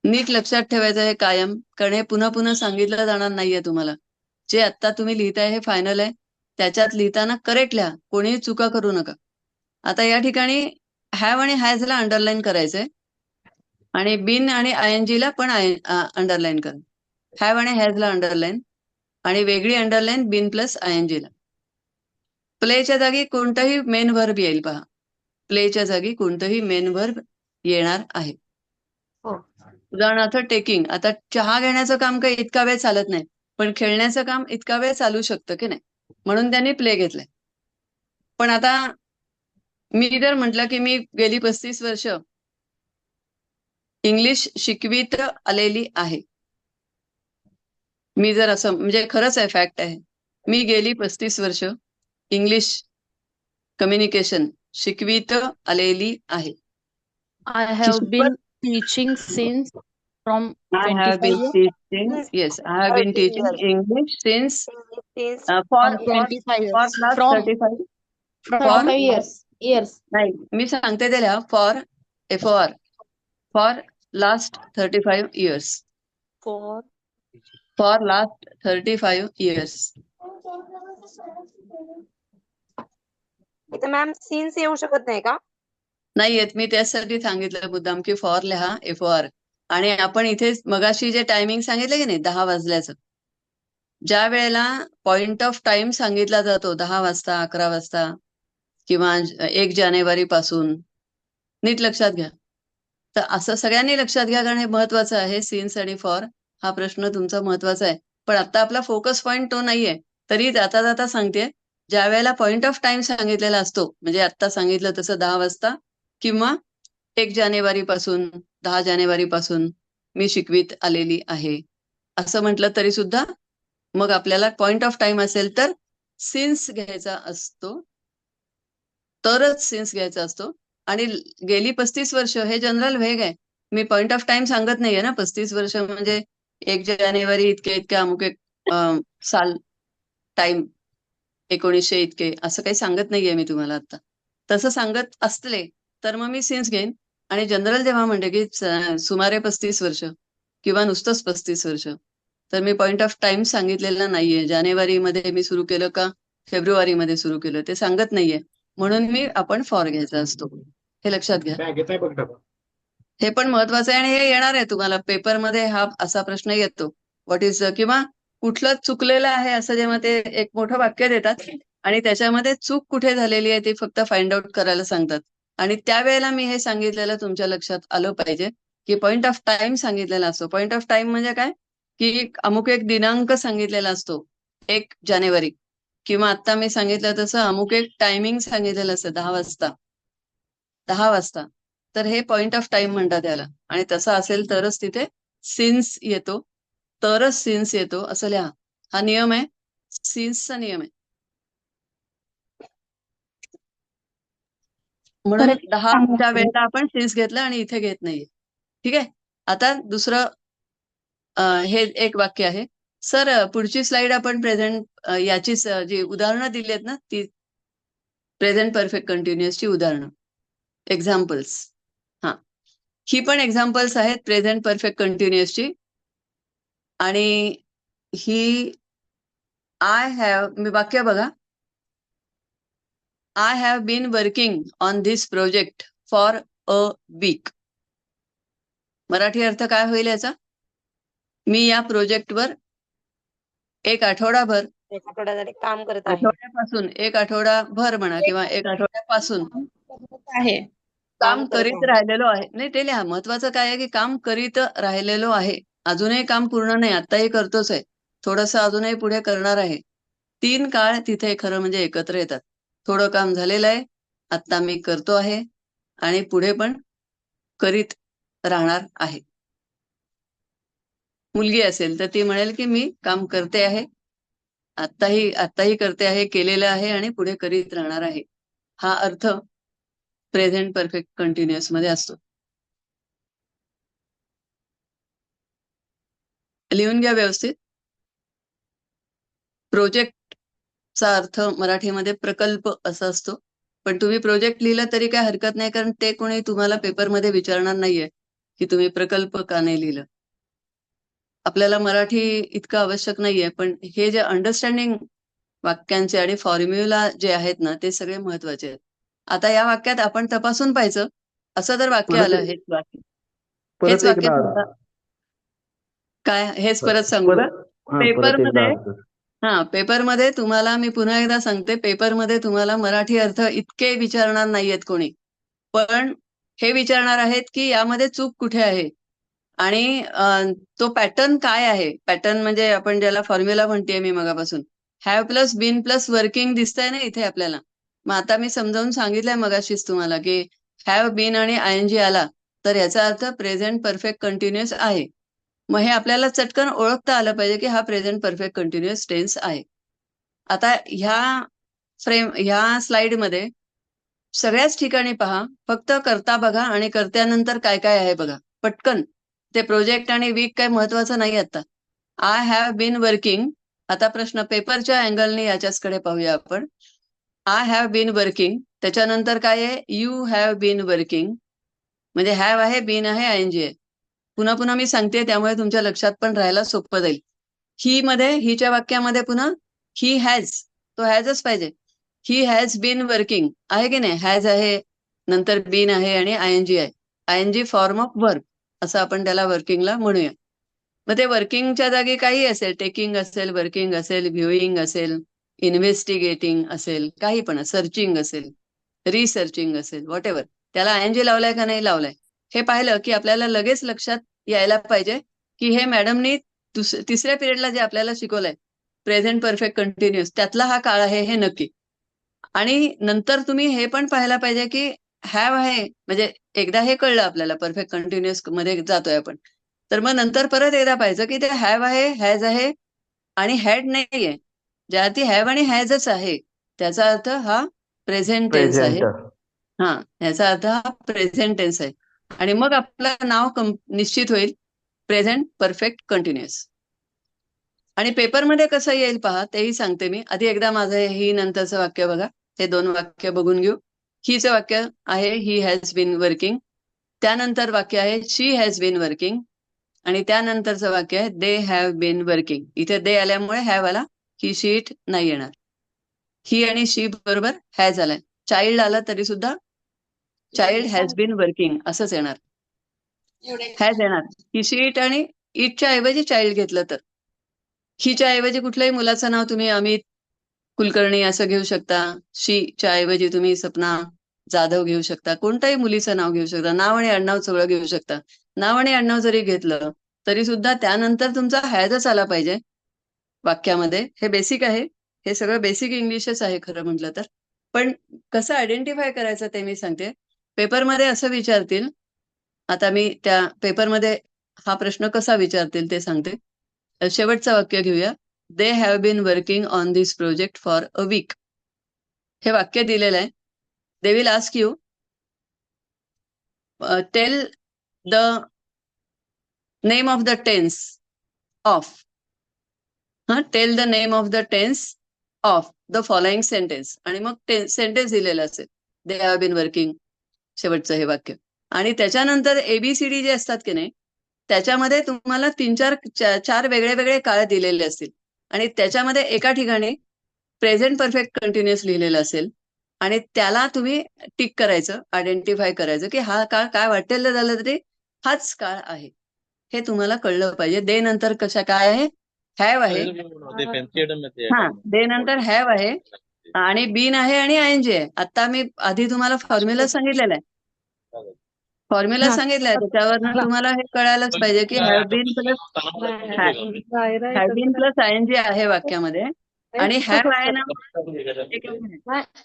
नीट लक्षात ठेवायचं आहे कायम, कारण हे पुन्हा पुन्हा सांगितलं जाणार नाहीये तुम्हाला. जे आत्ता तुम्ही लिहिताय हे फायनल आहे. त्याच्यात लिहिताना करेक्ट लिहा. कोणीही चुका करू नका. आता या ठिकाणी हॅव आणि हॅजला अंडरलाईन करायचंय आणि बिन आणि ING ला पण अंडरलाईन करा. हॅव आणि हॅजला अंडरलाईन आणि वेगळी अंडरलाईन बिन प्लस ING ला. प्लेच्या जागी कोणताही मेन व्हर्ब येईल पहा. प्लेच्या जागी कोणतंही मेन व्हर्ब येणार आहे. हो. उदाहरणार्थ टेकिंग. आता चहा घेण्याचं काम काही इतका वेळ चालत नाही, पण खेळण्याचं काम इतका वेळ चालू शकतं की नाही, म्हणून त्यांनी प्ले घेतलाय. पण आता मी जर म्हटलं की मी गेली 35 वर्ष इंग्लिश शिकवीत आलेली आहे. मी जर असं म्हणजे खरंच आहे, फॅक्ट आहे. मी गेली 35 वर्ष इंग्लिश कम्युनिकेशन शिकवीत आलेली आहे. I have been teaching since from I have been 25 years. teaching. Since Yes, I have been 30 teaching years. English since Since for From yes. 25 for years. last From 35. from For 25 years. नाही मी सांगते त्याला for FOR for last 35 years. For for last 35 years. इथं मॅम सिन्स येऊ शकत नाही का? नाही येत. मी त्यासाठी सांगितलं मुद्दाम की फॉर लिहा FOR. आणि आपण इथे मगाशी जे टायमिंग सांगितलं की नाही 10 वाजल्याचं, ज्या वेळेला पॉइंट ऑफ टाइम सांगितला जातो 10 वाजता 11 वाजता किंवा 1 जानेवारी पासून, नीट लक्षात घ्या. तर असं सगळ्यांनी लक्षात घ्या, कारण हे महत्वाचं आहे. सिन्स आणि फॉर हा प्रश्न तुमचा महत्वाचा आहे. पण आता आपला फोकस पॉइंट तो नाहीये. तरी जाता जाता सांगते, ज्या वेळेला पॉइंट ऑफ टाइम सांगितलेला असतो, म्हणजे आता सांगितलं तसं 10 वाजता किंवा 1 जानेवारी पासून 10 जानेवारी पासून मी शिकवीत आलेली आहे असं म्हटलं तरी सुद्धा मग आपल्याला पॉइंट ऑफ टाइम असेल तर सिन्स घ्यायचा असतो, तरच सिन्स घ्यायचा असतो. आणि गेली 35 वर्ष हे जनरल वेग आहे. मी पॉइंट ऑफ टाइम सांगत नाहीये ना. 35 वर्ष म्हणजे 1 जानेवारी इतके अमुक एक साल टाइम 1900 इतके असं काही सांगत नाहीये मी तुम्हाला आता. तसं सांगत असले तर मग मी सिन्स घेईन. आणि जनरल जेव्हा म्हणते की सुमारे 35 वर्ष किंवा नुसतंच 35 वर्ष, तर मी पॉइंट ऑफ टाइम सांगितलेला नाहीये. जानेवारीमध्ये मी सुरू केलं का फेब्रुवारीमध्ये सुरू केलं ते सांगत नाहीये. म्हणून आपण फॉर घ्यायचा असतो. हे लक्षात घ्या. हे पण महत्वाचं आहे आणि हे येणार आहे तुम्हाला पेपरमध्ये. हा असा प्रश्न येतो, व्हॉट इज, किंवा कुठलं चुकलेलं आहे असं जेव्हा ते एक मोठं वाक्य देतात आणि त्याच्यामध्ये चूक कुठे झालेली आहे ती फक्त फाइंड आउट करायला सांगतात. आणि त्यावेळेला मी हे सांगितलेलं तुमच्या लक्षात आलं पाहिजे की पॉइंट ऑफ टाइम सांगितलेला असतो. पॉइंट ऑफ टाइम म्हणजे काय, की अमुक एक दिनांक सांगितलेला असतो 1 जानेवारी, किंवा आता मी सांगितलं तसं अमुक एक टायमिंग सांगितलेलं असतं 10 वाजता. तर हे पॉइंट ऑफ टाइम म्हणतात त्याला. आणि तसं असेल तरच तिथे सिन्स येतो, असं लिहा. हा नियम आहे, सिन्सचा नियम आहे. म्हणून 10च्या वेळेला आपण सिन्स घेतलं आणि इथे घेत नाहीये. ठीक आहे. आता दुसरं हे एक वाक्य आहे. सर पुढची स्लाइड आपण प्रेझेंट याचीच जी उदाहरणं दिली आहेत ना, ती प्रेझेंट परफेक्ट कंटिन्युअसची उदाहरणं, एक्झाम्पल्स. हा, ही पण एक्झाम्पल्स आहेत प्रेझेंट परफेक्ट कंटिन्युअसची. आणि ही मी वाक्य बघा. I have been working on this project for a week. Marathi अर्थ काय होईल याचा? मी या प्रोजेक्टवर एक आठवडाभर, एक आठवडा झाले काम करत आहे. आठवड्यापासून, एक आठवडाभर म्हणा किंवा एक आठवड्यापासून आहे. काम करत करीत आहे. राहिलेलो आहे. नाही, ते लिहा. महत्वाचं काय आहे की काम करीत राहिलेलो आहे. अजूनही काम पूर्ण नाही, आत्ताही करतोच आहे, थोडंसं अजूनही पुढे करणार आहे. 3 काळ तिथे खरं म्हणजे एकत्र येतात. थोडं काम झालेलं आहे, आत्ता मी करतो आहे आणि पुढे पण करीत राहणार आहे. मुलगी असेल तर ती म्हणेल की मी काम करते आहे, आत्ताही करते आहे, केलेलं आहे आणि पुढे करीत राहणार आहे. हा अर्थ प्रेझेंट परफेक्ट कंटिन्युअस मध्ये असतो. लिहून घ्या व्यवस्थित. प्रोजेक्टचा अर्थ मराठीमध्ये प्रकल्प असा असतो. पण तुम्ही प्रोजेक्ट लिहिलं तरी काय हरकत नाही, कारण ते कोणी तुम्हाला पेपरमध्ये विचारणार नाहीये की तुम्ही प्रकल्प का नाही लिहिलं. आपल्याला मराठी इतकं आवश्यक नाहीये, पण हे जे अंडरस्टँडिंग वाक्यांचे आणि फॉर्म्युला जे आहेत ना, ते सगळे महत्वाचे आहेत. आता या वाक्यात आपण तपासून पाहायचं, असं जर वाक्य आलं, हेच वाक्य काय, हेच परत सांगू का? पेपरमध्ये तुम्हाला मी पुन्हा एकदा सांगते, पेपरमध्ये तुम्हाला मराठी अर्थ इतके विचारणार नाहीयेत कोणी, पण हे विचारणार आहेत की यामध्ये चूक कुठे आहे आणि तो पॅटर्न काय आहे. पॅटर्न म्हणजे आपण ज्याला फॉर्म्युला म्हणतेय मी मगापासून, have plus been plus working दिसतंय ना इथे आपल्याला. मग आता मी समजावून सांगितलंय मगाशीच तुम्हाला की हॅव बीन आणि आयएनजी आला तर याचा अर्थ प्रेझेंट परफेक्ट कंटिन्युअस आहे. मग हे आपल्याला चटकन ओळखता आलं पाहिजे की हा प्रेझेंट परफेक्ट कंटिन्युअस टेन्स आहे. आता ह्या स्लाइडमध्ये सगळ्याच ठिकाणी पहा, फक्त करता बघा आणि करत्यानंतर काय काय आहे बघा पटकन. ते प्रोजेक्ट आणि वीक काय महत्वाचं नाही. आता आय हॅव बीन वर्किंग, आता प्रश्न पेपरच्या अँगलने याच्याचकडे पाहूया आपण. आय हॅव बीन वर्किंग, त्याच्यानंतर काय आहे, यू हॅव बीन वर्किंग. म्हणजे हॅव आहे, बीन आहे, आयएनजी आहे. पुन्हा पुन्हा मी सांगते त्यामुळे तुमच्या लक्षात पण राहायला सोपं जाईल. हिच्या वाक्यामध्ये पुन्हा ही हॅज, तो हॅजच पाहिजे. ही हॅज बीन वर्किंग आहे की नाही, हॅज आहे, नंतर बीन आहे आणि आयएनजी आहे. आयएनजी फॉर्म ऑफ वर्ब असं आपण त्याला वर्किंगला म्हणूया. मग ते वर्किंगच्या जागी काही असेल, टेकिंग असेल, वर्किंग असेल, व्ह्यूइंग असेल, इन्व्हेस्टिगेटिंग असेल, काही पण, सर्चिंग असेल, रिसर्चिंग असेल, व्हॉट एव्हर, त्याला आयएनजी लावलाय का नाही लावलाय हे पाहिलं की आपल्याला लगेच लक्षात यायला पाहिजे की हे मॅडमनी तिसऱ्या पिरियडला जे आपल्याला शिकवलंय प्रेझेंट परफेक्ट कंटिन्युअस, त्यातला हा काळ आहे हे नक्की. आणि नंतर तुम्ही हे पण पाहायला पाहिजे की हॅव आहे, म्हणजे एकदा हे कळलं आपल्याला परफेक्ट कंटिन्युअस मध्ये जातोय आपण, तर मग नंतर परत एकदा पाहिजे की ते हॅव आहे, हॅज आहे आणि हॅड नाहीये. ज्या ती हॅव आणि हॅजच आहे त्याचा अर्थ हा प्रेझेंट टेन्स आहे. हा, याचा अर्थ हा प्रेझेंट टेन्स आहे. आणि मग आपलं नाव निश्चित होईल प्रेझेंट परफेक्ट कंटिन्युअस. आणि पेपरमध्ये कसं येईल पहा तेही सांगते मी. आधी एकदा माझं ही नंतरचं वाक्य बघा, हे 2 वाक्य बघून घेऊ. हीचं वाक्य आहे ही हॅज बीन वर्किंग. त्यानंतर वाक्य आहे शी हॅज बीन वर्किंग. आणि त्यानंतरचं वाक्य आहे दे हॅव बीन वर्किंग. इथे दे आल्यामुळे हॅव आला, ही शी इट नाही येणार. ही आणि शी बरोबर हॅज आलाय. चाइल्ड आला तरी सुद्धा चाइल्ड हॅज बीन वर्किंग असंच येणार. हॅज येणार. ही शी इट आणि इटच्या ऐवजी चाइल्ड घेतलं तर. हीच्या ऐवजी कुठल्याही मुलाचं नाव तुम्ही अमित कुलकर्णी असं घेऊ शकता. शीच्या ऐवजी तुम्ही सपना जाधव घेऊ शकता. कोणत्याही मुलीचं नाव घेऊ शकता. नाव आणि आडनाव सगळं घेऊ शकता. नाव आणि आडनाव जरी घेतलं तरी सुद्धा त्यानंतर तुमचा हॅजच आला पाहिजे वाक्यामध्ये. हे बेसिक आहे. हे सगळं बेसिक इंग्लिशच आहे खरं म्हटलं तर. पण कसं आयडेंटिफाय करायचं ते मी सांगते. पेपरमध्ये असं विचारतील, आता मी त्या पेपरमध्ये हा प्रश्न कसा विचारतील ते सांगते. शेवटचं वाक्य घेऊया. They have been working on this project for a week. हे वाक्य दिलेलं आहे. They will ask you tell the name of the tense of. Tell the name of the tense of the following sentence. आणि मग सेंटेन्स दिलेलं असेल. दे हॅव बीन वर्किंग शेवटचं हे वाक्य. आणि त्याच्यानंतर एबीसीडी जे असतात की नाही, त्याच्यामध्ये तुम्हाला चार वेगळे वेगळे काळ दिलेले असतील. आणि त्याच्यामध्ये एका ठिकाणी प्रेझेंट परफेक्ट कंटिन्युअस लिहिलेलं असेल आणि त्याला तुम्ही टिक करायचं, आयडेंटिफाय करायचं की हा काळ काय वाटेल झालं तरी हाच काळ आहे. हे तुम्हाला कळलं पाहिजे. दे नंतर काय आहे? हॅव आहे. दे नंतर हॅव आहे आणि बीन आहे आणि आयएनजी आहे. आता मी आधी तुम्हाला फॉर्म्युला सांगितलेला आहे. फॉर्म्युला सांगितलाय, त्याच्यावरनं तुम्हाला हे कळायलाच पाहिजे की हॅव बीन प्लस आयएनजी आहे वाक्यामध्ये. आणि हॅव आहे ना.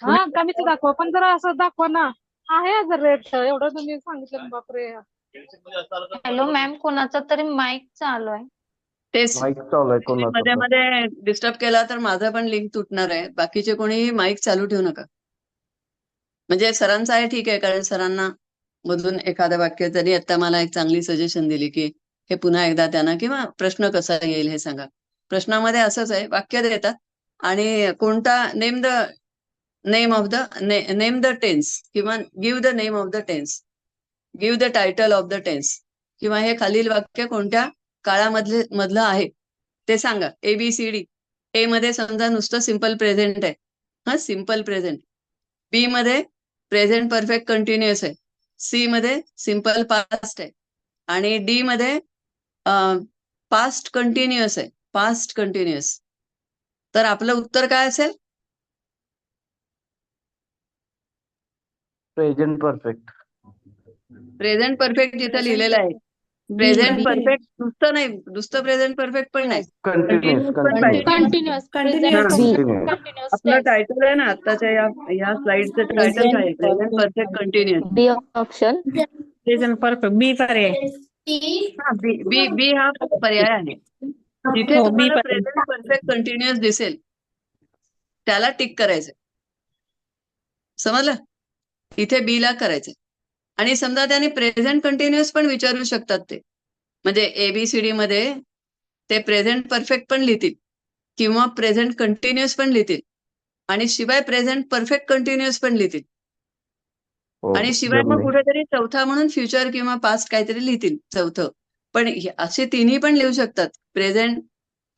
हा कमीच दाखवा, पण जरा असं दाखवा ना. आहे जर रेट एवढं तुम्ही सांगितलं, बापरे. हॅलो मॅम, कोणाचा तरी माईक चालू आहे. तेच माईक चालू आहे कोणाचा मध्ये तर. मध्ये डिस्टर्ब केला तर माझा पण लिंक तुटणार आहे. बाकीचे कोणीही माईक चालू ठेवू नका. म्हणजे सरांचं आहे ठीक आहे, कारण सरांना मधून एखादं वाक्य तरी आता मला एक चांगली सजेशन दिली की हे पुन्हा एकदा त्यांना किंवा प्रश्न कसा येईल हे सांगा. प्रश्नामध्ये असंच आहे, वाक्य देतात आणि कोणता name of the name the tense किंवा give the name of the tense, give the title of the tense, किंवा हे खालील वाक्य कोणत्या काळामधलं आहे ते सांगा. ABCD. ए मध्ये समजा नुसतं सिम्पल प्रेझेंट आहे. Simple present. बी मध्ये प्रेझेंट परफेक्ट कंटिन्युअस आहे. सी मध्ये सिम्पल पास्ट आहे. आणि डी मध्ये पास्ट कंटिन्युअस आहे. Past continuous. तर आपलं उत्तर काय असेल? Present perfect. प्रेझेंट परफेक्ट जिथं लिहिलेलं आहे. प्रेझेंट परफेक्ट नुसतं नाही, नुसतं प्रेझेंट परफेक्ट पण नाही, कंटिन्युअस पण पाहिजे. Continuous continuous. आपलं टायटल आहे ना आत्ताच्या या स्लाइडचं टायटल काय आहे? Present perfect continuous. B option. Present perfect B पर्याय. बी हा पर्याय आहे. जिथे हो, तुम्हाला बी प्रेझेंट परफेक्ट कंटिन्युअस दिसेल त्याला टिक करायचं. समजलं? इथे बी ला करायचं. आणि समजा त्याने प्रेझेंट कंटिन्युअस पण विचारू शकतात ते, म्हणजे ABCD मध्ये ते प्रेझेंट परफेक्ट पण लिहितील किंवा प्रेझेंट कंटिन्युअस पण लिहितील आणि शिवाय प्रेझेंट परफेक्ट कंटिन्युअस पण लिहितील. हो, आणि शिवाय मग जमले. कुठेतरी चौथा म्हणून फ्युचर किंवा पास्ट काहीतरी लिहितील चौथं. पण असे तिन्ही पण लिहू शकतात. प्रेझेंट,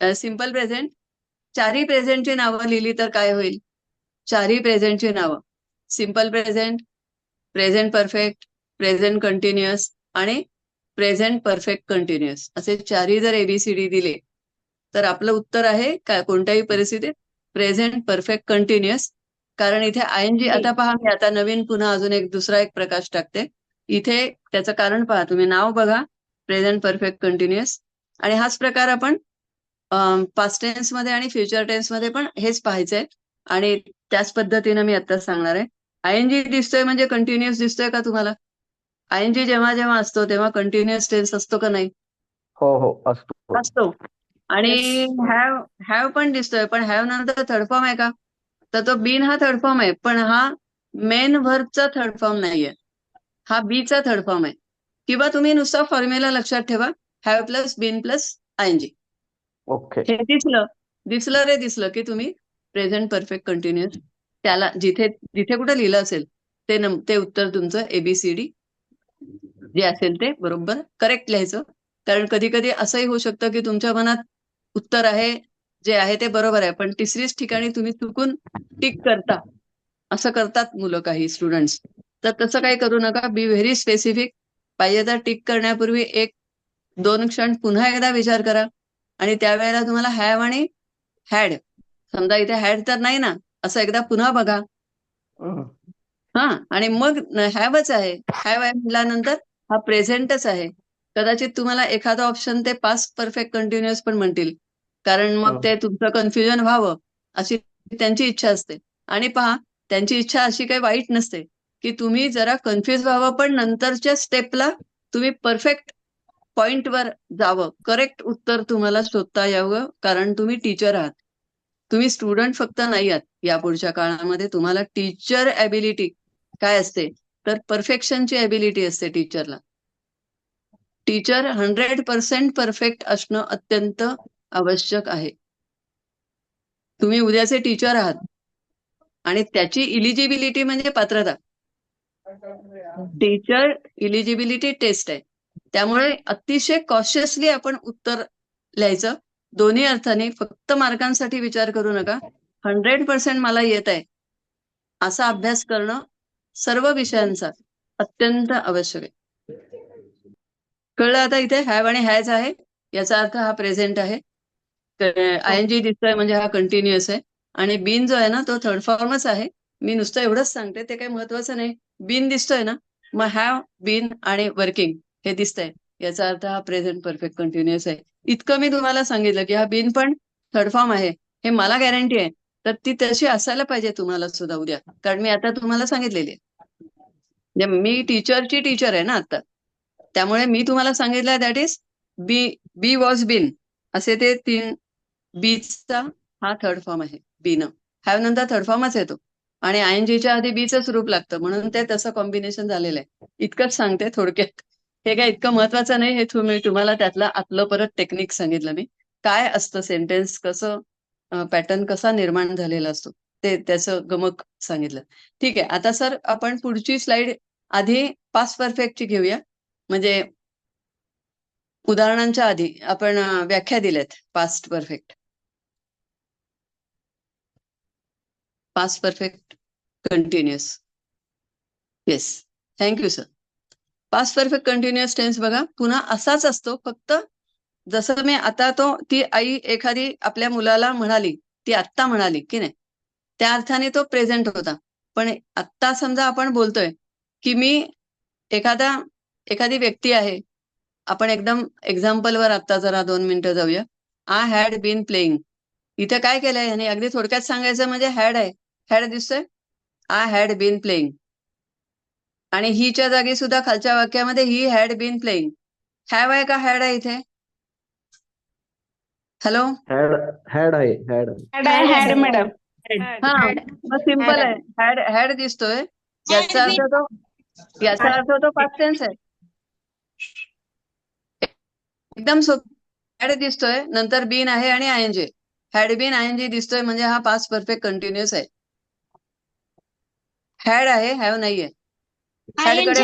सिम्पल प्रेझेंट, चारही प्रेझेंटची नावं लिहिली तर काय होईल? चारही प्रेझेंटची नावं, simple present, present perfect, present continuous आणि प्रेझेंट परफेक्ट कंटिन्युअस, असे चारही जर ABCD दिले तर आपलं उत्तर आहे काय कोणत्याही परिस्थितीत प्रेझेंट परफेक्ट कंटिन्युअस. कारण इथे ING, आता पहा मी आता नवीन पुन्हा अजून दुसरा एक प्रकाश टाकते. इथे त्याचं कारण पहा तुम्ही, नाव बघा प्रेझेंट परफेक्ट कंटिन्युअस. आणि हाच प्रकार आपण पास्ट टेन्स मध्ये आणि फ्युचर टेन्स मध्ये पण हेच पाहायचंय. आणि त्याच पद्धतीनं मी आता सांगणार आहे. ING दिसतोय म्हणजे कंटिन्युअस दिसतोय का तुम्हाला? ING जेव्हा जेव्हा असतो तेव्हा कंटिन्युअस टेन्स असतो का नाही? हो असतो. असतो. आणि हॅव पण दिसतोय, पण हॅव नंतर थर्ड फॉर्म आहे का? तर तो बीन हा थर्ड फॉर्म आहे, पण हा मेन व्हर्बचा थर्ड फॉर्म नाहीये, हा बीचा थर्ड फॉर्म आहे. किंवा तुम्ही नुसता फॉर्म्युला लक्षात ठेवा, have plus been plus ING. Okay. हे दिसलं की तुम्ही प्रेझेंट परफेक्ट कंटिन्युअस त्याला जिथे कुठे लिहिलं असेल ते उत्तर तुमचं ABCD जे असेल ते बरोबर करेक्ट लिहायचं. कारण कधी कधी असंही होऊ शकतं की तुमच्या मनात उत्तर आहे जे आहे ते बरोबर आहे, पण तिसरीच ठिकाणी तुम्ही चुकून टिक करता. असं करतात मुलं, काही स्टुडंट्स. तर तसं काही करू नका. Be very specific. पाहिजे तर टिक करण्यापूर्वी 1-2 क्षण पुन्हा एकदा विचार करा आणि त्यावेळेला तुम्हाला हॅव आणि हॅड, समजा इथे हॅड तर नाही ना, असं एकदा पुन्हा बघा. हा, आणि मग हॅवच आहे. हॅव आहे म्हटल्यानंतर हा प्रेझेंटच आहे. कदाचित तुम्हाला एखादा ऑप्शन ते पास्ट परफेक्ट कंटिन्युअस पण म्हणतील, कारण मग ते तुमचं कन्फ्युजन व्हावं अशी त्यांची इच्छा असते. आणि पहा, त्यांची इच्छा अशी काही वाईट नसते की तुम्ही जरा कन्फ्युज व्हावं, पण नंतरच्या स्टेपला तुम्ही परफेक्ट पॉइंटवर जावं, करेक्ट उत्तर तुम्हाला शोधता यावं, कारण तुम्ही टीचर आहात. तुम्ही स्टुडंट फक्त नाही आहात. यापुढच्या काळामध्ये तुम्हाला टीचर ॲबिलिटी काय असते, तर परफेक्शनची ॲबिलिटी असते टीचरला. टीचर 100% परफेक्ट असणं अत्यंत आवश्यक आहे. तुम्ही उद्याचे टीचर आहात आणि त्याची इलिजिबिलिटी म्हणजे पात्रता. टीचर इलिजिबिलिटी टेस्ट आहे. त्यामुळे अतिशय कॉशियसली आपण उत्तर लिहायचं. दोन्ही अर्थाने. फक्त मार्कांसाठी विचार करू नका. 100% मला येत आहे असा अभ्यास करणं सर्व विषयांचा अत्यंत आवश्यक आहे. कळलं आता? इथे हॅव आणि हॅज आहे, याचा अर्थ हा प्रेझेंट आहे. ING दिसतोय म्हणजे हा कंटिन्युअस आहे. आणि बीन जो आहे ना, तो थर्ड फॉर्मच आहे. मी नुसतं एवढंच सांगते, ते काही महत्वाचं नाही. बीन दिसतोय ना, मग हॅव, बीन आणि वर्किंग हे दिसतंय, याचा अर्थ हा प्रेझेंट परफेक्ट कंटिन्युअस आहे. इतकं मी तुम्हाला सांगितलं की हा बीन पण थर्ड फॉर्म आहे, हे मला गॅरंटी आहे. तर ती तशी असायला पाहिजे तुम्हाला सुद्धा उद्या, कारण मी आता तुम्हाला सांगितलेली आहे. म्हणजे मी टीचरची टीचर आहे ना आता, त्यामुळे मी तुम्हाला सांगितलं that is be was been, असे ते 3 बीचा हा थर्ड फॉर्म आहे. बीनं हॅव नंतर थर्ड फॉर्मच येतो आणि INGच्या आधी बीचंच रूप लागतं, म्हणून ते तसं कॉम्बिनेशन झालेलं आहे. इतकंच सांगते थोडक्यात. हे काय इतकं महत्वाचं नाही. हे तुम्हाला त्यातलं आतलं परत टेक्निक सांगितलं मी. काय असतं सेंटेन्स, कसं पॅटर्न कसा निर्माण झालेला असतो, ते त्याचं गमक सांगितलं. ठीक आहे. आता सर आपण पुढची स्लाइड आधी पास्ट परफेक्टची घेऊया. म्हणजे उदाहरणांच्या आधी आपण व्याख्या दिल्यात past perfect. Past perfect continuous. Yes, thank you sir. Past perfect continuous tense बघा पुन्हा असाच असतो, फक्त जसं मी आता ती आई एखादी आपल्या मुलाला म्हणाली, ती आत्ता म्हणाली की नाही, त्या अर्थाने तो प्रेझेंट होता. पण आत्ता समजा आपण बोलतोय की मी एखादी व्यक्ती आहे. आपण एकदम एक्झाम्पलवर आत्ता जरा 2 मिनिटं जाऊया. I had been playing. इथे काय केलंय ह्याने, अगदी थोडक्यात सांगायचं म्हणजे हॅड आहे. हॅड दिसतोय, आय हॅड बीन प्लेइंग. आणि हीच्या जागी सुद्धा खालच्या वाक्यामध्ये he had been playing. Have आहे का हॅड आहे इथे? हॅलो, हॅड आहे. Had madam. हा, मग सिंपल आहे. हॅड दिसतोय, याचा अर्थ तो पास्ट टेन्स आहे. एकदम सोपं. हॅड दिसतोय, नंतर बीन आहे आणि ING. हॅड बीन ING दिसतोय म्हणजे हा पास्ट परफेक्ट कंटिन्युअस आहे. हॅड आहे, हॅव नाहीये. हॅड कडे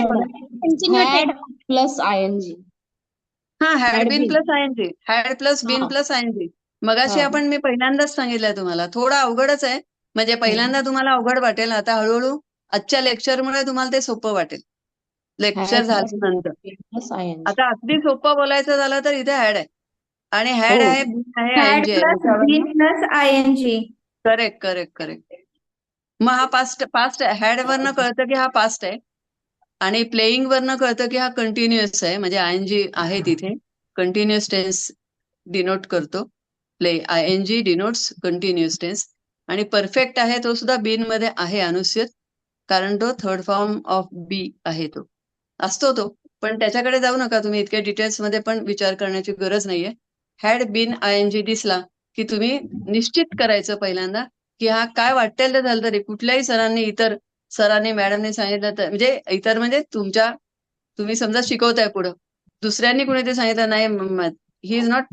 Had plus ing. हा, had Had been been. Plus ING. Had plus been हा. Plus ING. मगाशी हा. मी पहिल्यांदाच सांगितलंय तुम्हाला. थोडं अवघडच आहे, म्हणजे पहिल्यांदा तुम्हाला अवघड वाटेल. आता हळूहळू आजच्या लेक्चरमुळे तुम्हाला ते सोपं वाटेल, लेक्चर Had plus झाल्यानंतर. plus ing. आता अगदी सोपं बोलायचं झालं तर इथे हॅड आहे आणि हॅड Oh. आहे, बीन आहे, ING आहे. Correct correct correct. मग हा पास्ट हॅड वरनं कळतं की हा पास्ट आहे आणि प्लेइंग वरनं कळतं की हा कंटिन्युअस आहे, म्हणजे ING आहे तिथे. कंटिन्युअस टेन्स डिनोट करतो. ING denotes continuous tense. आणि परफेक्ट आहे तो सुद्धा बीन मध्ये आहे अनुस्यूत, कारण तो थर्ड फॉर्म ऑफ बी आहे. तो असतो तो, पण त्याच्याकडे जाऊ नका तुम्ही. इतक्या डिटेल्स मध्ये पण विचार करण्याची गरज नाहीये. हॅड बीन ING दिसला की तुम्ही निश्चित करायचं पहिल्यांदा की हा काय वाटेल ते झालं तरी, कुठल्याही सरांनी, इतर सरांनी, मॅडमने सांगितलं तर, म्हणजे इतर म्हणजे तुम्ही समजा शिकवताय पुढं, दुसऱ्यांनी कुणी ते सांगितलं नाही, he is not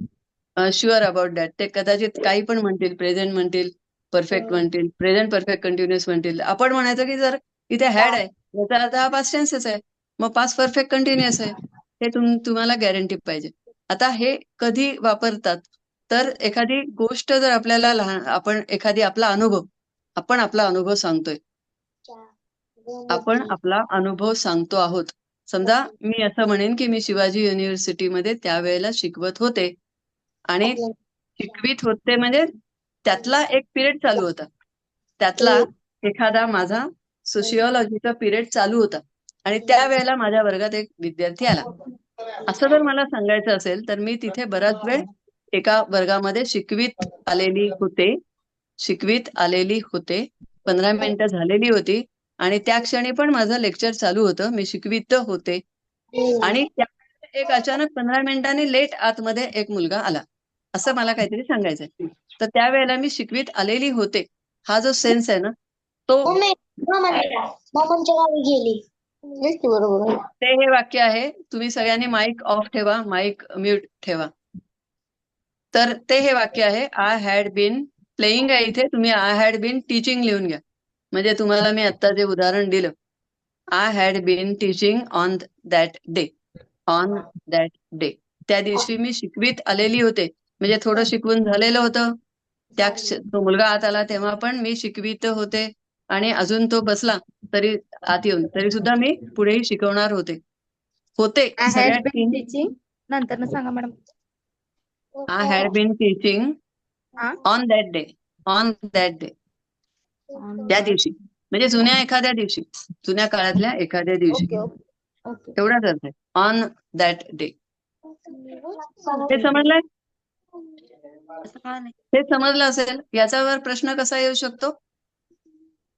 sure about that. ते कदाचित काही पण म्हणतील, प्रेझेंट म्हणतील, परफेक्ट म्हणतील, प्रेझेंट परफेक्ट कंटिन्युअस म्हणतील. आपण म्हणायचं की जर इथे हॅड आहे, याचा अर्थ हा पास्ट टेन्सच आहे. मग पास्ट परफेक्ट कंटिन्युअस आहे, हे तुम्हाला गॅरंटी पाहिजे. आता हे कधी वापरतात, तर एखादी गोष्ट जर आपल्याला आपण आपला अनुभव सांगतोय, आपण आपला अनुभव सांगतो आहोत. समजा मी असं म्हणेन की मी शिवाजी युनिव्हर्सिटीमध्ये त्यावेळेला शिकवत होते, आणि शिकवित होते म्हणजे त्यातला एक पिरियड चालू होता, त्यातला एखादा माझा सोशिओलॉजीचा पिरियड चालू होता, आणि त्यावेळेला माझ्या वर्गात एक विद्यार्थी आला. असं जर मला सांगायचं असेल तर मी तिथे बराच वेळ एका वर्गामध्ये शिकवित आलेली होते 15 मिनिटं झालेली होती, आणि त्या क्षणी पण माझं लेक्चर चालू होतं, मी शिकवित होते, आणि त्यावेळेला एक अचानक 15 मिनिटांनी लेट आतमध्ये एक मुलगा आला, असं मला काहीतरी सांगायचंय. तर त्यावेळेला मी शिकवित आलेली होते, हा जो सेन्स आहे ना, तो मामांच्या गावी गेली. बरोबर. ते हे वाक्य आहे. तुम्ही सगळ्यांनी माईक ऑफ ठेवा, माईक म्यूट ठेवा. तर ते हे वाक्य आहे, आय हॅड बीन प्लेइंग आहे, इथे तुम्ही आय हॅड बीन टीचिंग लिहून घ्या. म्हणजे तुम्हाला मी आता जे उदाहरण दिलं, I had been teaching on that day. त्या दिवशी मी शिकवीत आलेली होते, म्हणजे थोडं शिकवून झालेलं होतं. तो मुलगा आत आला तेव्हा पण मी शिकवीत होते, आणि अजून तो बसला तरी आत येऊन, तरी सुद्धा मी पुढेही शिकवणार होते. सगळ्या टीचिंग नंतर सांगा madam. I had been teaching on that day. त्या दिवशी म्हणजे जुन्या काळातल्या एखाद्या दिवशी, एवढाच अर्थ आहे, ऑन दॅट डे. हे समजलंय? हे समजलं असेल. याच्यावर प्रश्न कसा येऊ शकतो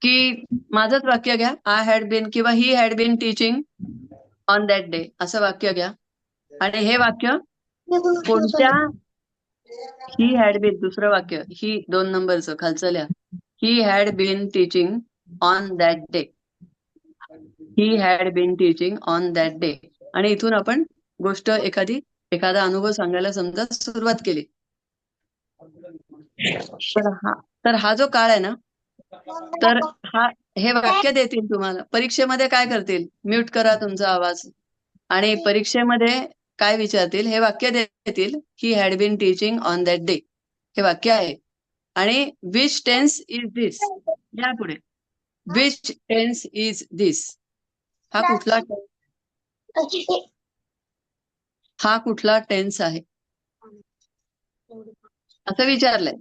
की माझंच वाक्य घ्या, आय हॅड बीन किंवा he had been teaching on that day, असं वाक्य घ्या, आणि हे वाक्य कोणत्या, ही हॅड बीन, दुसरं वाक्य ही 2 नंबरचं खालचं लिहा, he had been teaching on that day. He had been teaching on that day. आणि इथून आपण गोष्ट एखादा अनुभव सांगायला समजा सुरुवात केली. तर हा जो काळ आहे ना, तर हे वाक्य देतील तुम्हाला. परीक्षेमध्ये काय करतील, म्यूट करा तुमचा आवाज, आणि परीक्षेमध्ये काय विचारतील, हे वाक्य देतील, he had been teaching on that day, हे वाक्य आहे. आणि विच टेन्स इज दिस, या पुढे विच टेन्स इज दिस, हा कुठला टेन्स आहे, असं विचारलंय.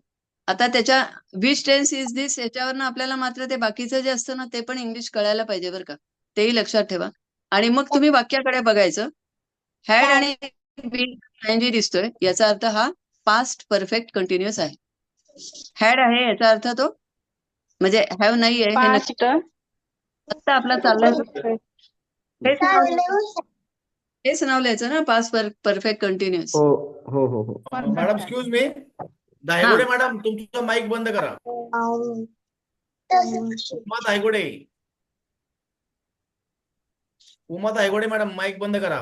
आता त्याच्या विच टेन्स इज दिस याच्यावरनं आपल्याला मात्र ते बाकीचं जे असतं ना, ते पण इंग्लिश कळायला पाहिजे बरं का, तेही लक्षात ठेवा. आणि मग तुम्ही वाक्याकडे बघायचं. हॅड आणि बीन जी दिसतोय, याचा अर्थ हा पास्ट परफेक्ट कंटिन्युअस आहे. हॅड आहे याचा अर्थ तो म्हणजे हॅव नाही आहे, हे नक्की आता आपला चाललाय. हेच नाव लिहायचं ना, पास्ट परफेक्ट कंटिन्युअस. हो हो हो हो. Madam excuse me, Dhaygude madam तुमचा माईक बंद करा. उमा धायगुडे मॅडम माईक बंद करा.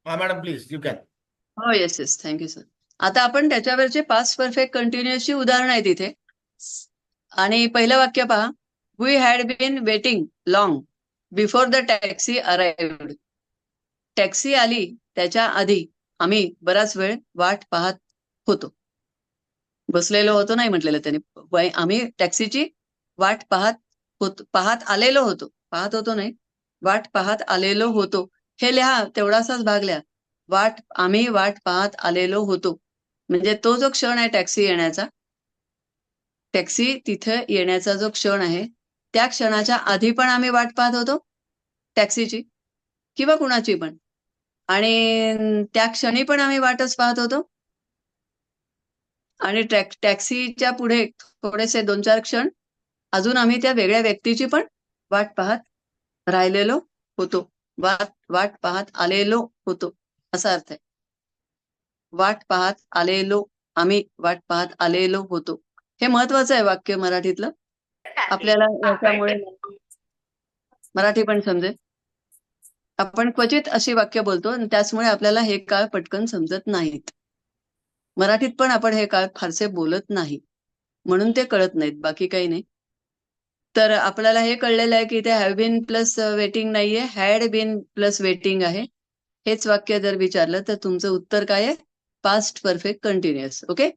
हा मॅडम प्लीज यू कॅन. हो येस थँक्यू सर. आता आपण त्याच्यावरचे पास्ट परफेक्ट कंटिन्युअसची उदाहरणं आहेत इथे. आणि पहिलं वाक्य पहा, we had been waiting long before the taxi arrived. Taxi आली त्याच्या आधी आम्ही बराच वेळ वाट पाहत होतो. बसलेलो होतो नाही म्हटलेलं त्याने, आम्ही टॅक्सीची वाट पाहत आलेलो होतो. पाहत होतो नाही, वाट पाहत आलेलो होतो, हे लिहा, तेवढासाच भाग लिहा. आम्ही वाट पाहत आलेलो होतो, म्हणजे तो जो क्षण आहे टॅक्सी तिथे येण्याचा जो क्षण आहे, त्या क्षणाच्या आधी पण आम्ही वाट पाहत होतो टॅक्सीची किंवा कुणाची पण, आणि त्या क्षणी पण आम्ही वाटच पाहत होतो. आणि टॅक्सीच्या पुढे थोडेसे 2-4 क्षण अजून आम्ही त्या वेगळ्या व्यक्तीची पण वाट पाहत राहिलेलो होतो. वाट पाहत आलेलो होतो असा अर्थ आहे. वाट पाहत आलेलो, आम्ही वाट पाहत आलेलो होतो, हे महत्वाचं आहे वाक्य मराठीतलं. आपल्याला याच्यामुळे मराठी पण समजेल. आपण क्वचित अशी वाक्य बोलतो आणि त्याचमुळे आपल्याला हे काळ पटकन समजत नाहीत. मराठीत पण आपण हे काळ फारसे बोलत नाही. म्हणून ते कळत नाहीत, बाकी काही नाही. तर आपल्याला हे कळलेलं आहे की इथे हॅव बीन प्लस वेटिंग नाहीये, हॅड बीन प्लस वेटिंग आहे. हेच वाक्य जर विचारलं तर तुमचं उत्तर काय आहे? Past perfect continuous. ओके.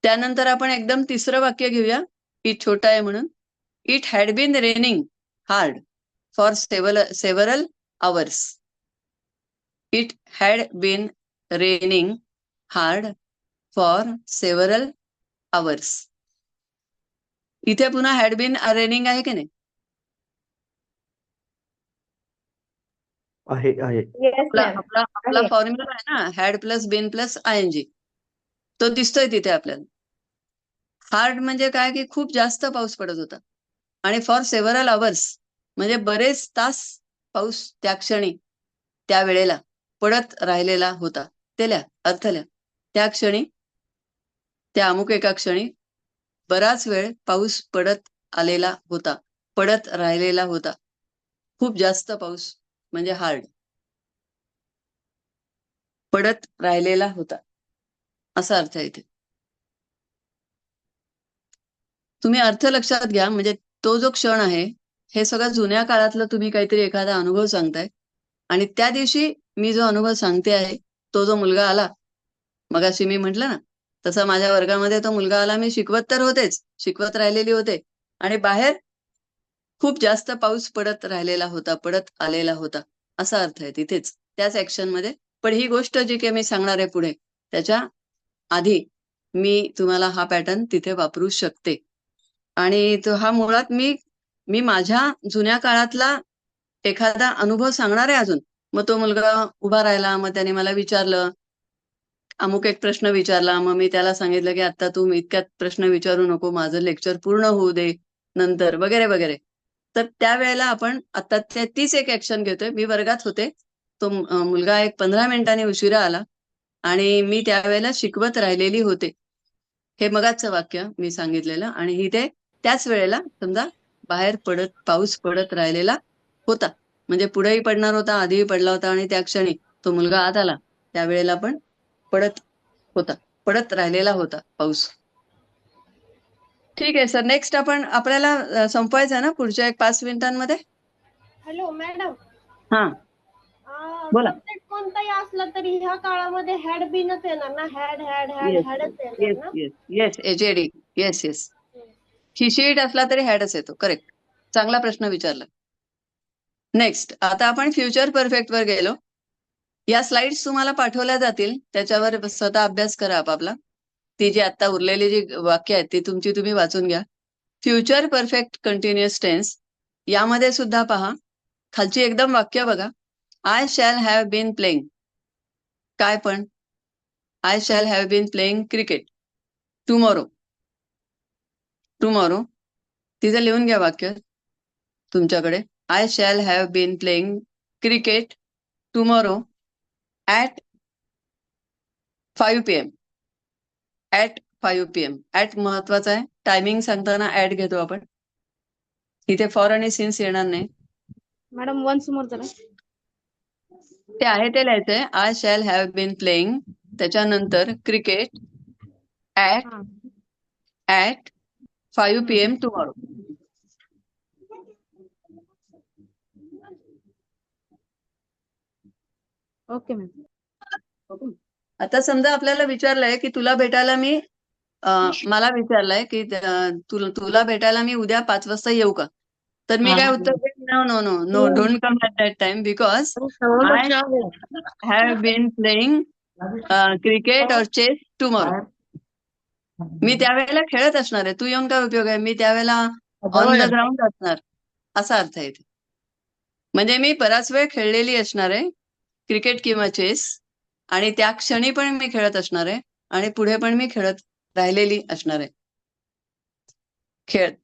त्यानंतर आपण एकदम तिसरं वाक्य घेऊया. इट छोटा आहे म्हणून. It had been raining hard for several hours. It had been raining hard for several hours. इथे पुन्हा हॅड बीन रेनिंग आहे की नाही? आहे. आपला फॉर्म्युला आहे ना, had plus been plus ING. तो दिसतोय तिथे आपल्याला. हार्ड म्हणजे काय की खूप जास्त पाऊस पडत होता. आणि फॉर सेव्हरल आवर्स म्हणजे बरेच तास पाऊस त्या क्षणी, त्या वेळेला पडत राहिलेला होता. ते लिहा, अर्थ लिहा. त्या क्षणी, त्या अमुक एका क्षणी बराच वेळ पाऊस पडत आलेला होता, पडत राहिलेला होता. खूप जास्त पाऊस म्हणजे हार्ड. पडत राहिलेला होता असा अर्थ आहे इथे. तुम्ही अर्थ लक्षात घ्या. म्हणजे तो जो क्षण आहे हे सगळं जुन्या काळातलं तुम्ही काहीतरी एखादा अनुभव सांगताय आणि त्या दिवशी मी जो अनुभव सांगते आहे तो जो मुलगा आला, मगाशी मी म्हटलं ना, तसा माझ्या वर्गामध्ये तो मुलगा आला. मी शिकवत तर होतेच, शिकवत राहिलेली होते आणि बाहेर खूप जास्त पाऊस पडत राहिलेला होता, पडत आलेला होता असा अर्थ आहे तिथेच, त्याच ऍक्शन मध्ये. पण ही गोष्ट जी काही मी सांगणार आहे पुढे, त्याच्या आधी मी तुम्हाला हा पॅटर्न तिथे वापरू शकते. आणि तो हा मुळात मी माझ्या जुन्या काळातला एखादा अनुभव सांगणार आहे अजून. मग तो मुलगा उभा राहिला, मग त्याने मला विचारलं, अमुक एक प्रश्न विचारला. मग मी त्याला सांगितलं की आता तू इतक्यात प्रश्न विचारू नको, माझं लेक्चर पूर्ण होऊ दे नंतर, वगैरे वगैरे. तर त्यावेळेला आपण आता तीच एक ऍक्शन घेतोय. मी वर्गात होते, तो मुलगा एक 15 मिनिटांनी उशिरा आला आणि मी त्यावेळेला शिकवत राहिलेली होते. हे मगाचं वाक्य मी सांगितलेलं. आणि ही ते त्याच वेळेला समजा बाहेर पाऊस पडत राहिलेला होता. म्हणजे पुढेही पडणार होता, आधीही पडला होता आणि त्या क्षणी तो मुलगा आत आला त्यावेळेला पण पडत राहिलेला होता पाऊस. ठीक आहे सर. नेक्स्ट आपल्याला संपवायचं ना पुढच्या 5 मिनिटांमध्ये. Hello madam. हा बोला. सब्जेक्ट कोणताही असला तरी ह्या काळामध्ये हॅड बीनच येणार ना? येस हॅडच येणार येस ना? Yes yes H A D. Yes yes. ही शीट असला तरी हॅडच येतो. करेक्ट. चांगला प्रश्न विचारला. नेक्स्ट आता आपण फ्युचर परफेक्ट वर गेलो. या स्लाइड्स तुम्हाला पाठवल्या जातील, त्याच्यावर स्वतः अभ्यास करा आपापला. ती जी आता उरलेली जी वाक्य आहेत ती तुम्ही वाचून घ्या. फ्युचर परफेक्ट कंटिन्युअस टेन्स यामध्ये सुद्धा पहा, खालची एकदम वाक्य बघा. I shall have been playing. काय पण? I shall have been playing cricket tomorrow. तिथे लिहून घ्या वाक्य तुमच्याकडे. I shall have been playing cricket tomorrow at 5 PM. At 5 PM. At महत्वाचा आहे. टायमिंग सांगताना ॲट घेतो आपण. इथे फॉर आणि सिन्स येणार नाही. मॅडम वन समोर जरा. ते आहे ते लिहायचंय. I shall have been playing त्याच्यानंतर cricket at 5 PM tomorrow. Okay ma'am. आता समजा आपल्याला विचारलंय की तुला भेटायला मी मला विचारलंय की तुला भेटायला मी उद्या 5 वाजता येऊ का? तर मी काय उत्तर देईन? No no no no, don't come at that time because I have been playing cricket और चेस टुमॉरो. मी त्यावेळेला खेळत असणार आहे. तू येऊन काय उपयोग आहे? मी त्यावेळेला ऑन द ग्राउंड असणार असा अर्थ आहे. म्हणजे मी बराच वेळ खेळलेली असणार आहे क्रिकेट किंवा चेस, आणि त्या क्षणी पण मी खेळत असणार आहे आणि पुढे पण मी खेळत राहिलेली असणार आहे.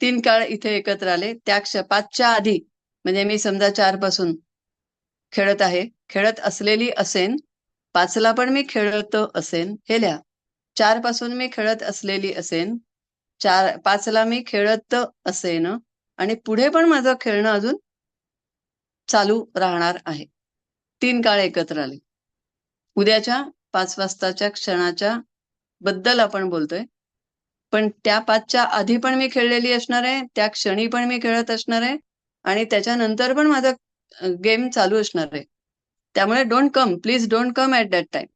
3 काळ इथे एकत्र आले. त्या 5च्या आधी म्हणजे मी समजा 4 पासून खेळत आहे, खेळत असलेली असेन. 5ला पण मी खेळत असेन, हे लिहा. 4 पासून मी खेळत असलेली असेन, 5ला मी खेळत असेन आणि पुढे पण माझं खेळणं अजून चालू राहणार आहे. 3 काळ एकत्र आले. उद्याच्या 5 वाजताच्या क्षणाच्या बद्दल आपण बोलतोय. पण त्या पाचच्या आधी पण मी खेळलेली असणार आहे, त्या क्षणी पण मी खेळत असणार आहे आणि त्याच्यानंतर पण माझा गेम चालू असणार आहे. त्यामुळे don't come, please don't come at that time.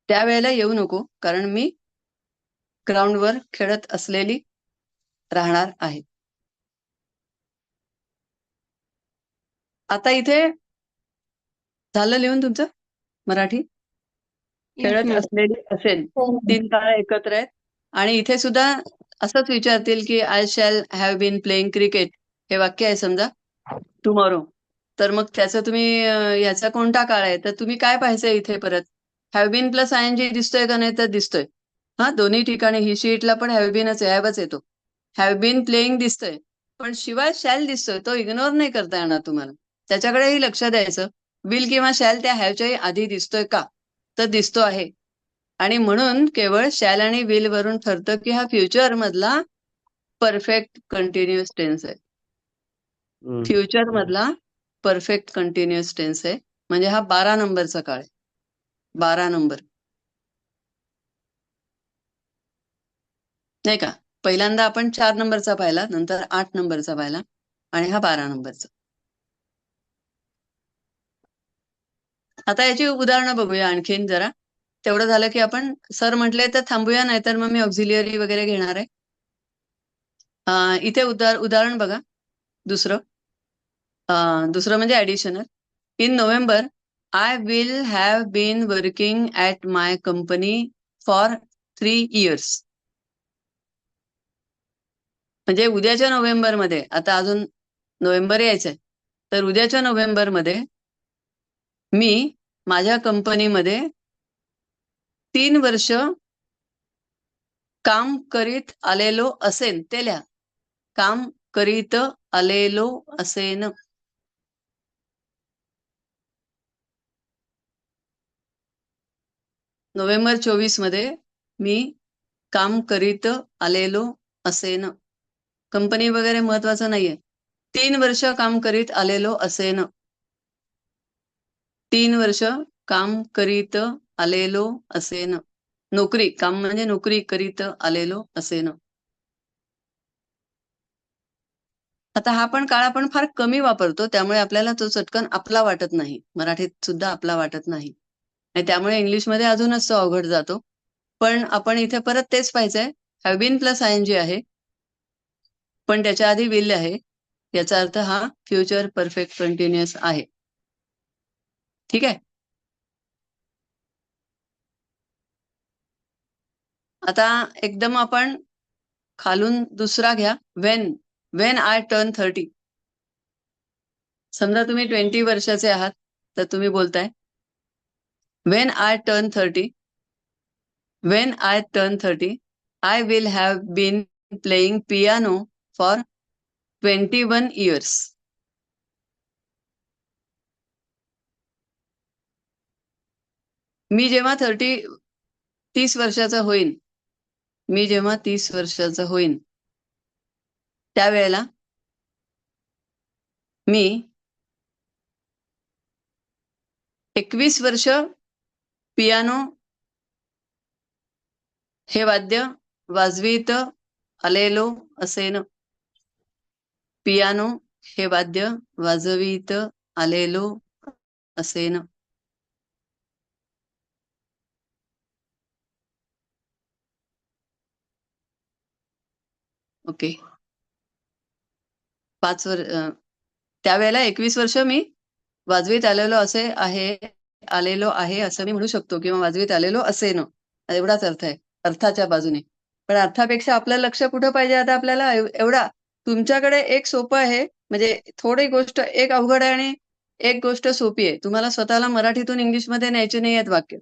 त्यावेळेला येऊ नको, कारण मी ग्राउंडवर खेळत असलेली राहणार आहे. आता इथे झालं लिहून तुमचं मराठी? खेळत असलेली असेल, 3 काळ एकत्र आहेत. आणि इथे सुद्धा असंच विचारतील की I shall have been playing cricket, हे वाक्य आहे समजा, टुमॉरो. तर मग त्याचं तुम्ही याचा कोणता काळ आहे, तर तुम्ही काय पाहायचं इथे परत, हॅव बीन प्लस आयएनजी दिसतोय का नाही, तर दिसतोय. हा, दोन्ही ठिकाणी ही शीटला पण हॅव बीनच आहे, हॅवच येतो. हॅव बीन प्लेइंग दिसतोय, पण शिवाय शॅल दिसतोय, तो इग्नोर नाही करता येणार तुम्हाला, त्याच्याकडेही लक्ष द्यायचं. विल किंवा शॅल त्या हॅवच्याही आधी दिसतोय का, तर दिसतो आहे. आणि म्हणून केवळ शॅल आणि विल वरून ठरतं की हा फ्युचर मधला परफेक्ट कंटिन्युअस टेन्स आहे. फ्युचर मधला परफेक्ट कंटिन्युअस टेन्स आहे. म्हणजे हा 12 नंबरचा काळ आहे. 12 नंबर नाही का. पहिल्यांदा आपण 4 नंबरचा पाहिला, नंतर 8 नंबरचा पाहिला आणि हा 12 नंबरचा. आता याची उदाहरणं बघूया आणखीन जरा. तेवढं झालं की आपण सर म्हटले तर थांबूया, नाहीतर मग मी ऑक्झिलिअरी वगैरे घेणार आहे. इथे उदाहरण बघा. दुसरं म्हणजे additional. In November I will have been working at my company for 3 years. म्हणजे उद्याच्या नोव्हेंबरमध्ये, आता अजून नोव्हेंबर यायचंय, तर उद्याच्या नोव्हेंबरमध्ये मी माझ्या कंपनीमध्ये 3 वर्ष काम करीत आलेलो असेन. ते लिहा, काम करीत आलेलो असेन. नोव्हेंबर 24 मध्ये मी काम करीत आलेलो असेन. कंपनी वगैरे महत्वाचं नाहीये. 3 वर्ष काम करीत आलेलो असेन. 3 वर्ष काम करीत आलेलो असेन. नोकरी, काम म्हणजे नोकरी करीत आलेलो असेन. आता हा पण काळ आपण फार कमी वापरतो, त्यामुळे आपल्याला तो चटकन आपला वाटत नाही. मराठीत सुद्धा आपला वाटत नाही आणि त्यामुळे इंग्लिशमध्ये अजूनच तो अवघड जातो. पण आपण इथे परत तेच पाहायचंय, हॅव बीन प्लस आयएनजी आहे, पण त्याच्या आधी विल आहे. याचा अर्थ हा फ्युचर परफेक्ट कंटिन्युअस आहे. ठीक आहे. आता एकदम आपण खालून दुसरा घ्या. When I turn 30. समजा तुम्ही 20 वर्षाचे आहात, तर तुम्ही बोलताय when I turn 30. When I turn 30 I will have been playing piano for 21 years. मी जेव्हा 30 वर्षाचा होईन, मी जेव्हा 30 वर्षाचा होईन, त्यावेळेला मी 21 वर्ष पियानो हे वाद्य वाजवीत आलेलो असेन. पियानो हे वाद्य वाजवीत आलेलो असेन. ओके. 5 वर्ष त्यावेळेला 21 वर्ष मी वाजवीत आलेलो आहे असं मी म्हणू शकतो, किंवा वाजवीत आलेलो असेन, एवढाच अर्थ आहे अर्थाच्या बाजूने. पण अर्थापेक्षा आपलं लक्ष कुठं पाहिजे आता आपल्याला, एवढा. तुमच्याकडे एक सोपं आहे, म्हणजे थोडी गोष्ट एक अवघड आहे आणि एक गोष्ट सोपी आहे. तुम्हाला स्वतःला मराठीतून इंग्लिशमध्ये न्यायचे नाही आहेत वाक्य.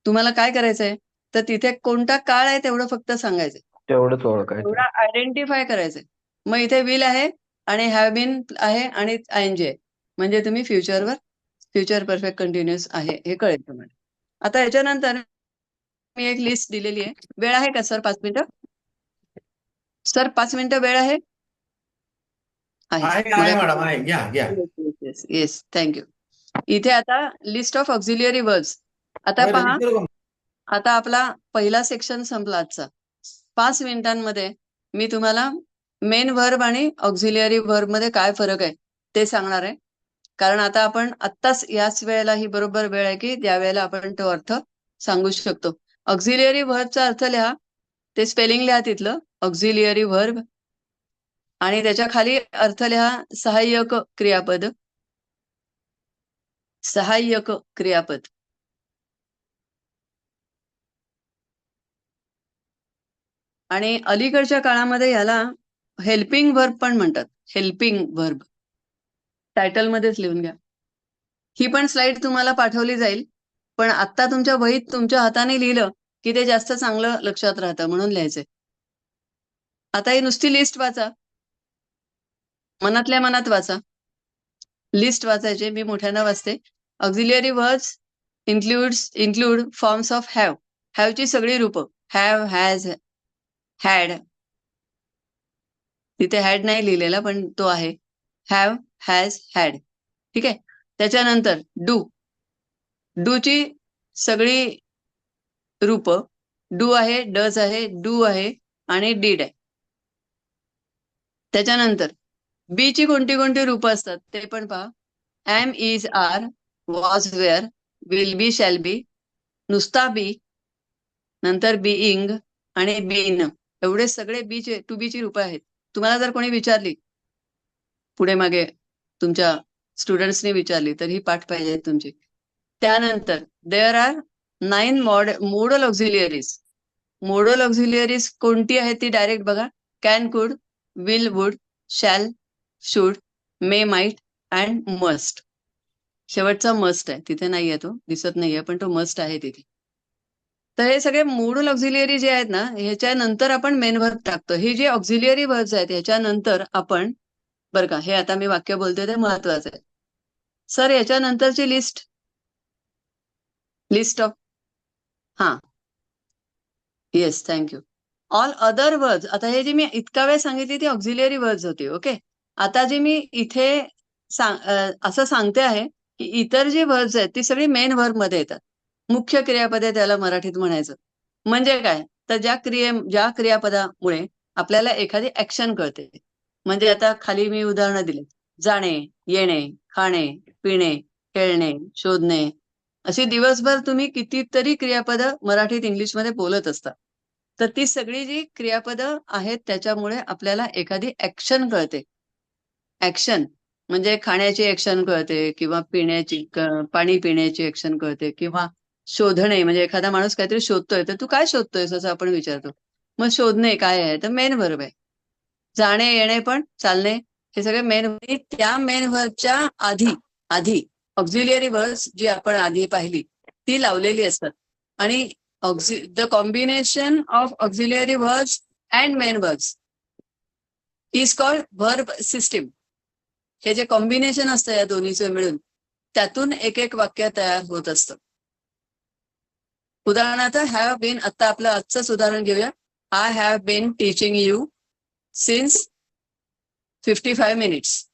तुम्हाला काय करायचंय, तर तिथे कोणता काळ आहे तेवढं फक्त सांगायचंय, तेवढंच ओळखायचं. एवढा आयडेंटिफाय करायचंय. मग इथे विल आहे आणि हॅव बीन आहे आणि आयएनजी आहे, म्हणजे तुम्ही फ्युचर परफेक्ट कंटिन्युअस आहे हे कळेल तुम्हाला. आता याच्यानंतर मी एक लिस्ट दिलेली आहे. वेळ आहे का सर? 5 मिनिटं. सर 5 मिनिटं वेळ आहे? आहे मॅडम, आहे. घ्या. Yes, thank you. इथे आता लिस्ट ऑफ ऑक्झिलिअरी वर्ब्स. आता पहा, आता आपला पहिला सेक्शन संपला आजचा. 5 मिनिटांमध्ये मी तुम्हाला मेन व्हर्ब आणि ऑक्झिलिअरी व्हर्ब मध्ये काय फरक आहे ते सांगणार आहे. कारण आता आपण आत्ताच याच वेळेला ही बरोबर वेळ आहे की ज्या वेळेला आपण तो अर्थ सांगू शकतो. ऑक्झिलिअरी व्हर्बचा अर्थ लिहा, ते स्पेलिंग लिहा तिथलं, ऑक्झिलिअरी व्हर्ब, आणि त्याच्या खाली अर्थ लिहा सहाय्यक क्रियापद. सहाय्यक क्रियापद. आणि अलीकडच्या काळामध्ये याला हेल्पिंग व्हर्ब पण म्हणतात. हेल्पिंग व्हर्ब टायटलमध्येच लिहून घ्या. ही पण स्लाइड तुम्हाला पाठवली जाईल, पण आत्ता तुमच्या वहीत तुमच्या हाताने लिहिलं की ते जास्त चांगलं लक्षात राहतं म्हणून लिहायचंय. आता ही नुसती लिस्ट वाचा, मनातल्या मनात वाचा. लिस्ट वाचायचे, मी मोठ्यानं वाचते. Auxiliary verbs include forms of have. हॅवची सगळी रूपं, हॅव, हॅज, हॅड. तिथे हॅड नाही लिहिलेला पण तो आहे. Have, has, had. ठीक आहे. त्याच्यानंतर डू. डूची सगळी रूपं, डू आहे, डज आहे, डू आहे आणि डीड आहे. त्याच्यानंतर बीची कोणती कोणती रूपं असतात ते पण पहा. Am, is, are, was, were, will be, shall be, नुसता बी, नंतर बीइंग आणि बीन. एवढे सगळे बीचे टू बीची रूपं आहेत. तुम्हाला जर कोणी विचारली, पुढे मागे तुमच्या स्टुडंट्सनी विचारली, तर ही पाठ पाहिजे तुमची. त्यानंतर देअर आर 9 मोडल ऑक्झिलिअरीज. मोडल ऑक्झिलिअरीज कोणती आहेत ती डायरेक्ट बघा. कॅन, कुड, will, would, shall, should, may, might and must. शेवटचा मस्ट आहे, तिथे नाहीये, तो दिसत नाहीये, पण तो मस्ट आहे तिथे. तर हे सगळे मोडल ऑक्झिलिअरी जे आहेत ना, ह्याच्यानंतर आपण मेन व्हर्ब टाकतो. हे जे ऑक्झिलिअरी व्हर्ब्स आहेत ह्याच्यानंतर आपण, बरं का, हे आता मी वाक्य बोलते ते महत्वाचं आहे. सर याच्यानंतरची लिस्ट ऑफ, हां, yes, thank you. All other words. आता हे जे मी इतका वेळ सांगितली ती ऑक्झिलिअरी वर्ड्स होती. ओके. आता जे मी इथे असं सांगते आहे की इतर जी वर्ड्स आहेत ती सगळी मेन व्हर्ब मध्ये येतात. मुख्य क्रियापदे त्याला मराठीत म्हणायचं. म्हणजे काय, तर ज्या क्रियापदामुळे आपल्याला एखादी ऍक्शन कळते. म्हणजे आता खाली मी उदाहरणं दिली. जाणे, येणे, खाणे, पिणे, खेळणे, शोधणे, अशी दिवसभर तुम्ही कितीतरी क्रियापदं मराठीत इंग्लिशमध्ये बोलत असता. तर ती सगळी जी क्रियापदं आहेत त्याच्यामुळे आपल्याला एखादी ऍक्शन कळते. ऍक्शन म्हणजे खाण्याची ऍक्शन कळते, किंवा पाणी पिण्याची ऍक्शन कळते, किंवा शोधणे म्हणजे एखादा माणूस काहीतरी शोधतोय तर तू काय शोधतोयस असं आपण विचारतो. मग शोधणे काय आहे, तर मेन व्हर्ब आहे. जाणे, येणे पण, चालणे, हे सगळे मेन. त्या मेन व्हर्बच्या आधी ऑक्झिलिअरी वर्ब्स जी आपण आधी पाहिली ती लावलेली असतात. आणि the combination of auxiliary verbs and main verbs is called verb system. हे जे कॉम्बिनेशन असतं या दोन्हीचं मिळून, त्यातून एक एक वाक्य तयार होत असतं. उदाहरणार्थ हॅव बीन, आता आपलं आजचंच उदाहरण घेऊया. I have been teaching you since 55 minutes.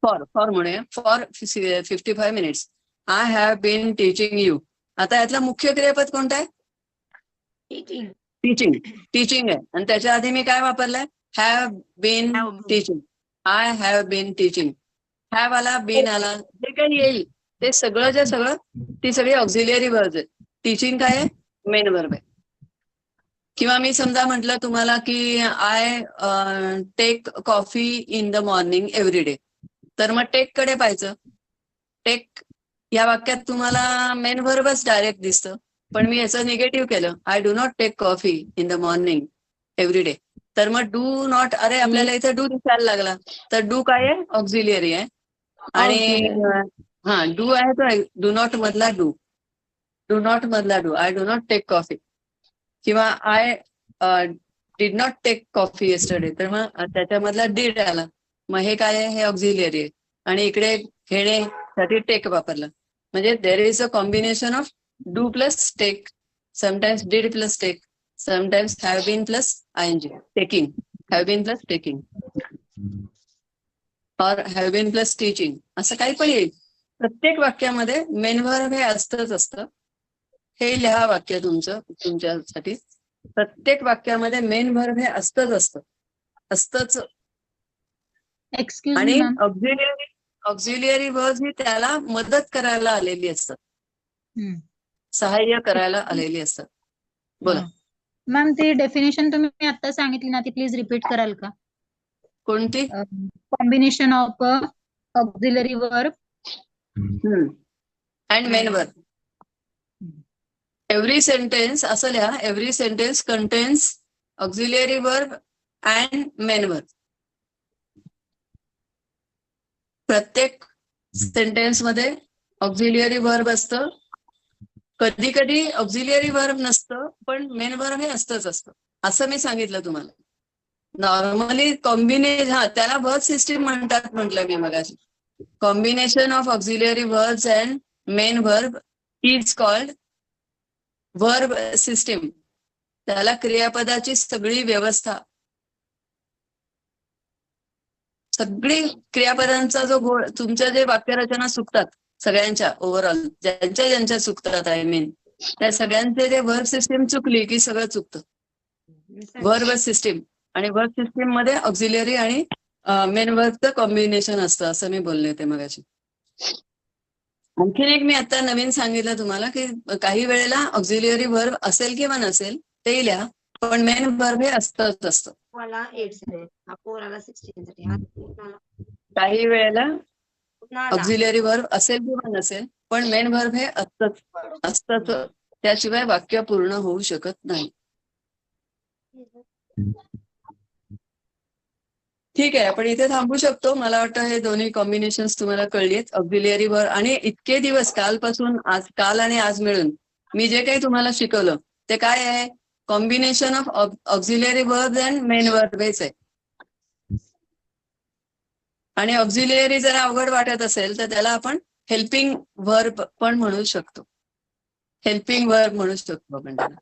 For म्हणूया, for 55 minutes I have been teaching you. आता यातलं मुख्य क्रियापद कोणतं आहे? टीचिंग आहे. आणि त्याच्या आधी मी काय वापरलंय? Have been teaching. I have been teaching. Have आला, बीन आला, जे काही येईल ते सगळं ती सगळी ऑक्झिलिअरी वर्ब्स आहेत. टीचिंग काय आहे? मेन वर्ब आहे. किंवा मी समजा म्हटलं तुम्हाला की I take coffee in the morning every day, तर मग टेक कडे पाहायचं. टेक या वाक्यात तुम्हाला मेन व्हर्बच डायरेक्ट दिसतं, पण मी याचं निगेटिव्ह केलं. I do not take coffee in the morning every day. तर मग डू नॉट, अरे आपल्याला इथे डू दिसायला लागला, तर डू काय आहे? ऑक्झिलिअरी आहे. आणि हा, डू आहे तो डू नॉट मधला डू. डू नॉट मधला do. I do not take coffee. किंवा I did not take coffee yesterday, तर मग त्याच्यामधला डीड आला. मग हे काय आहे? हे ऑक्झिलिअरी आहे. आणि इकडे घेण्यासाठी टेक वापरलं. म्हणजे there is a combination of do plus take, sometimes did plus take, sometimes have been plus ING. Taking, have been plus taking, और हॅव बीन प्लस टीचिंग, असं काही पण येईल. प्रत्येक वाक्यामध्ये मेन व्हर्ब हे असतंच असतं. हे लिहा वाक्य तुमच्यासाठी. प्रत्येक वाक्यामध्ये मेन व्हर्ब हे असतच. एक्सक्यूज आणि मी मॅम. ऑक्झिलियरी वर्ब ही त्याला मदत करायला आलेली असतात, सहाय्य करायला आलेली असतात. बोला. मॅम ती डेफिनेशन तुम्ही आता सांगितली ना ती प्लीज रिपीट कराल का? कोणती? Combination of auxiliary verb and main verb. Every sentence असं लिहा, every sentence contains auxiliary verb and main verb. प्रत्येक सेंटेन्स मध्ये ऑक्झिलियरी वर्ब असतं. कधी कधी ऑक्झिलियरी वर्ब नसतं, पण मेन वर्ब हे असतं असं मी सांगितलं तुम्हाला. नॉर्मली त्याला वर्ब सिस्टीम म्हणतात म्हटलं मी मगाशी. Combination of auxiliary verbs and main verb is called verb system. त्याला क्रियापदाची सगळी व्यवस्था, सगळी क्रियापदांचा जो गोळ, तुमच्या जे वाक्यरचना चुकतात सगळ्यांच्या ओव्हरऑल, ज्यांच्या चुकतात आय मीन, त्या सगळ्यांचे जे वर्ब सिस्टीम चुकली की सगळं चुकतं. वर्ब सिस्टीम आणि वर्ब सिस्टीम मध्ये ऑक्झिलियरी आणि मेन वर्बचं कॉम्बिनेशन असतं असं मी बोलले ते मगाशी. आणखीन एक मी आता नवीन सांगितलं तुम्हाला की काही वेळेला ऑक्झिलियरी वर्ब असेल किंवा नसेल ते लिहा, पण मेन वर्ब हे असतं. मला 8 पोराला 16 काही वेळेला ऑक्झिलियरी वर्ब असेल किंवा नसेल, पण मेन वर्ब हे असतंच. त्याशिवाय वाक्य पूर्ण होऊ शकत नाही. ठीक आहे, आपण इथे थांबू शकतो. मला वाटतं हे दोन्ही कॉम्बिनेशन्स तुम्हाला कळलीत. ऑक्झिलियरी वर्ब आणि इतके दिवस काल आणि आज मिळून मी जे काही तुम्हाला शिकवलं ते काय आहे? Combination of auxiliary verb and main verb हेच आहे. आणि ऑक्झिलियरी जर अवघड वाटत असेल तर त्याला आपण हेल्पिंग वर्ब पण म्हणू शकतो. हेल्पिंग वर्ब म्हणू शकतो आपण त्याला.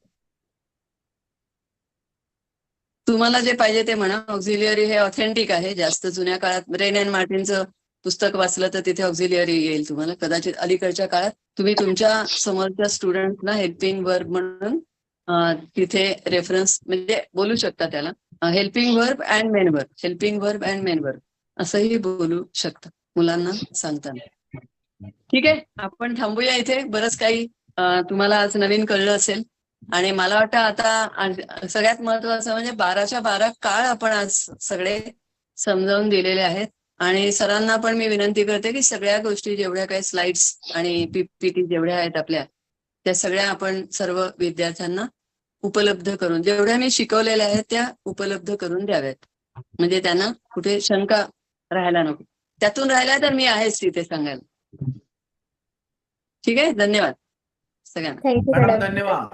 तुम्हाला जे पाहिजे ते म्हणा. ऑक्झिलियरी हे ऑथेंटिक आहे. जास्त जुन्या काळात रेन अँड मार्टिनचं पुस्तक वाचलं तर तिथे ऑक्झिलियरी येईल तुम्हाला. कदाचित अलीकडच्या काळात तुम्ही तुमच्या समोरच्या स्टुडंटना हेल्पिंग वर्ब म्हणून तिथे रेफरन्स म्हणजे बोलू शकता त्याला. Helping verb and main verb, helping verb and main verb असंही बोलू शकता मुलांना सांगताना. ठीक आहे, आपण थांबूया इथे. बरंच काही तुम्हाला आज नवीन कळलं असेल. आणि मला वाटतं आता सगळ्यात महत्वाचं म्हणजे 12च्या 12 काळ आपण आज सगळे समजावून दिलेले आहेत. आणि सरांना पण मी विनंती करते की सगळ्या गोष्टी जेवढ्या काही स्लाइड्स आणि पीपीटी जेवढ्या आहेत आपल्या, त्या सगळ्या आपण सर्व विद्यार्थ्यांना उपलब्ध करून, जेवढ्या मी शिकवलेल्या आहेत त्या उपलब्ध करून द्याव्यात. म्हणजे त्यांना कुठे शंका राहायला नको. त्यातून राहिला तर मी आहेच तिथे सांगायला. ठीक आहे, धन्यवाद सगळ्यांना. मॅडम धन्यवाद.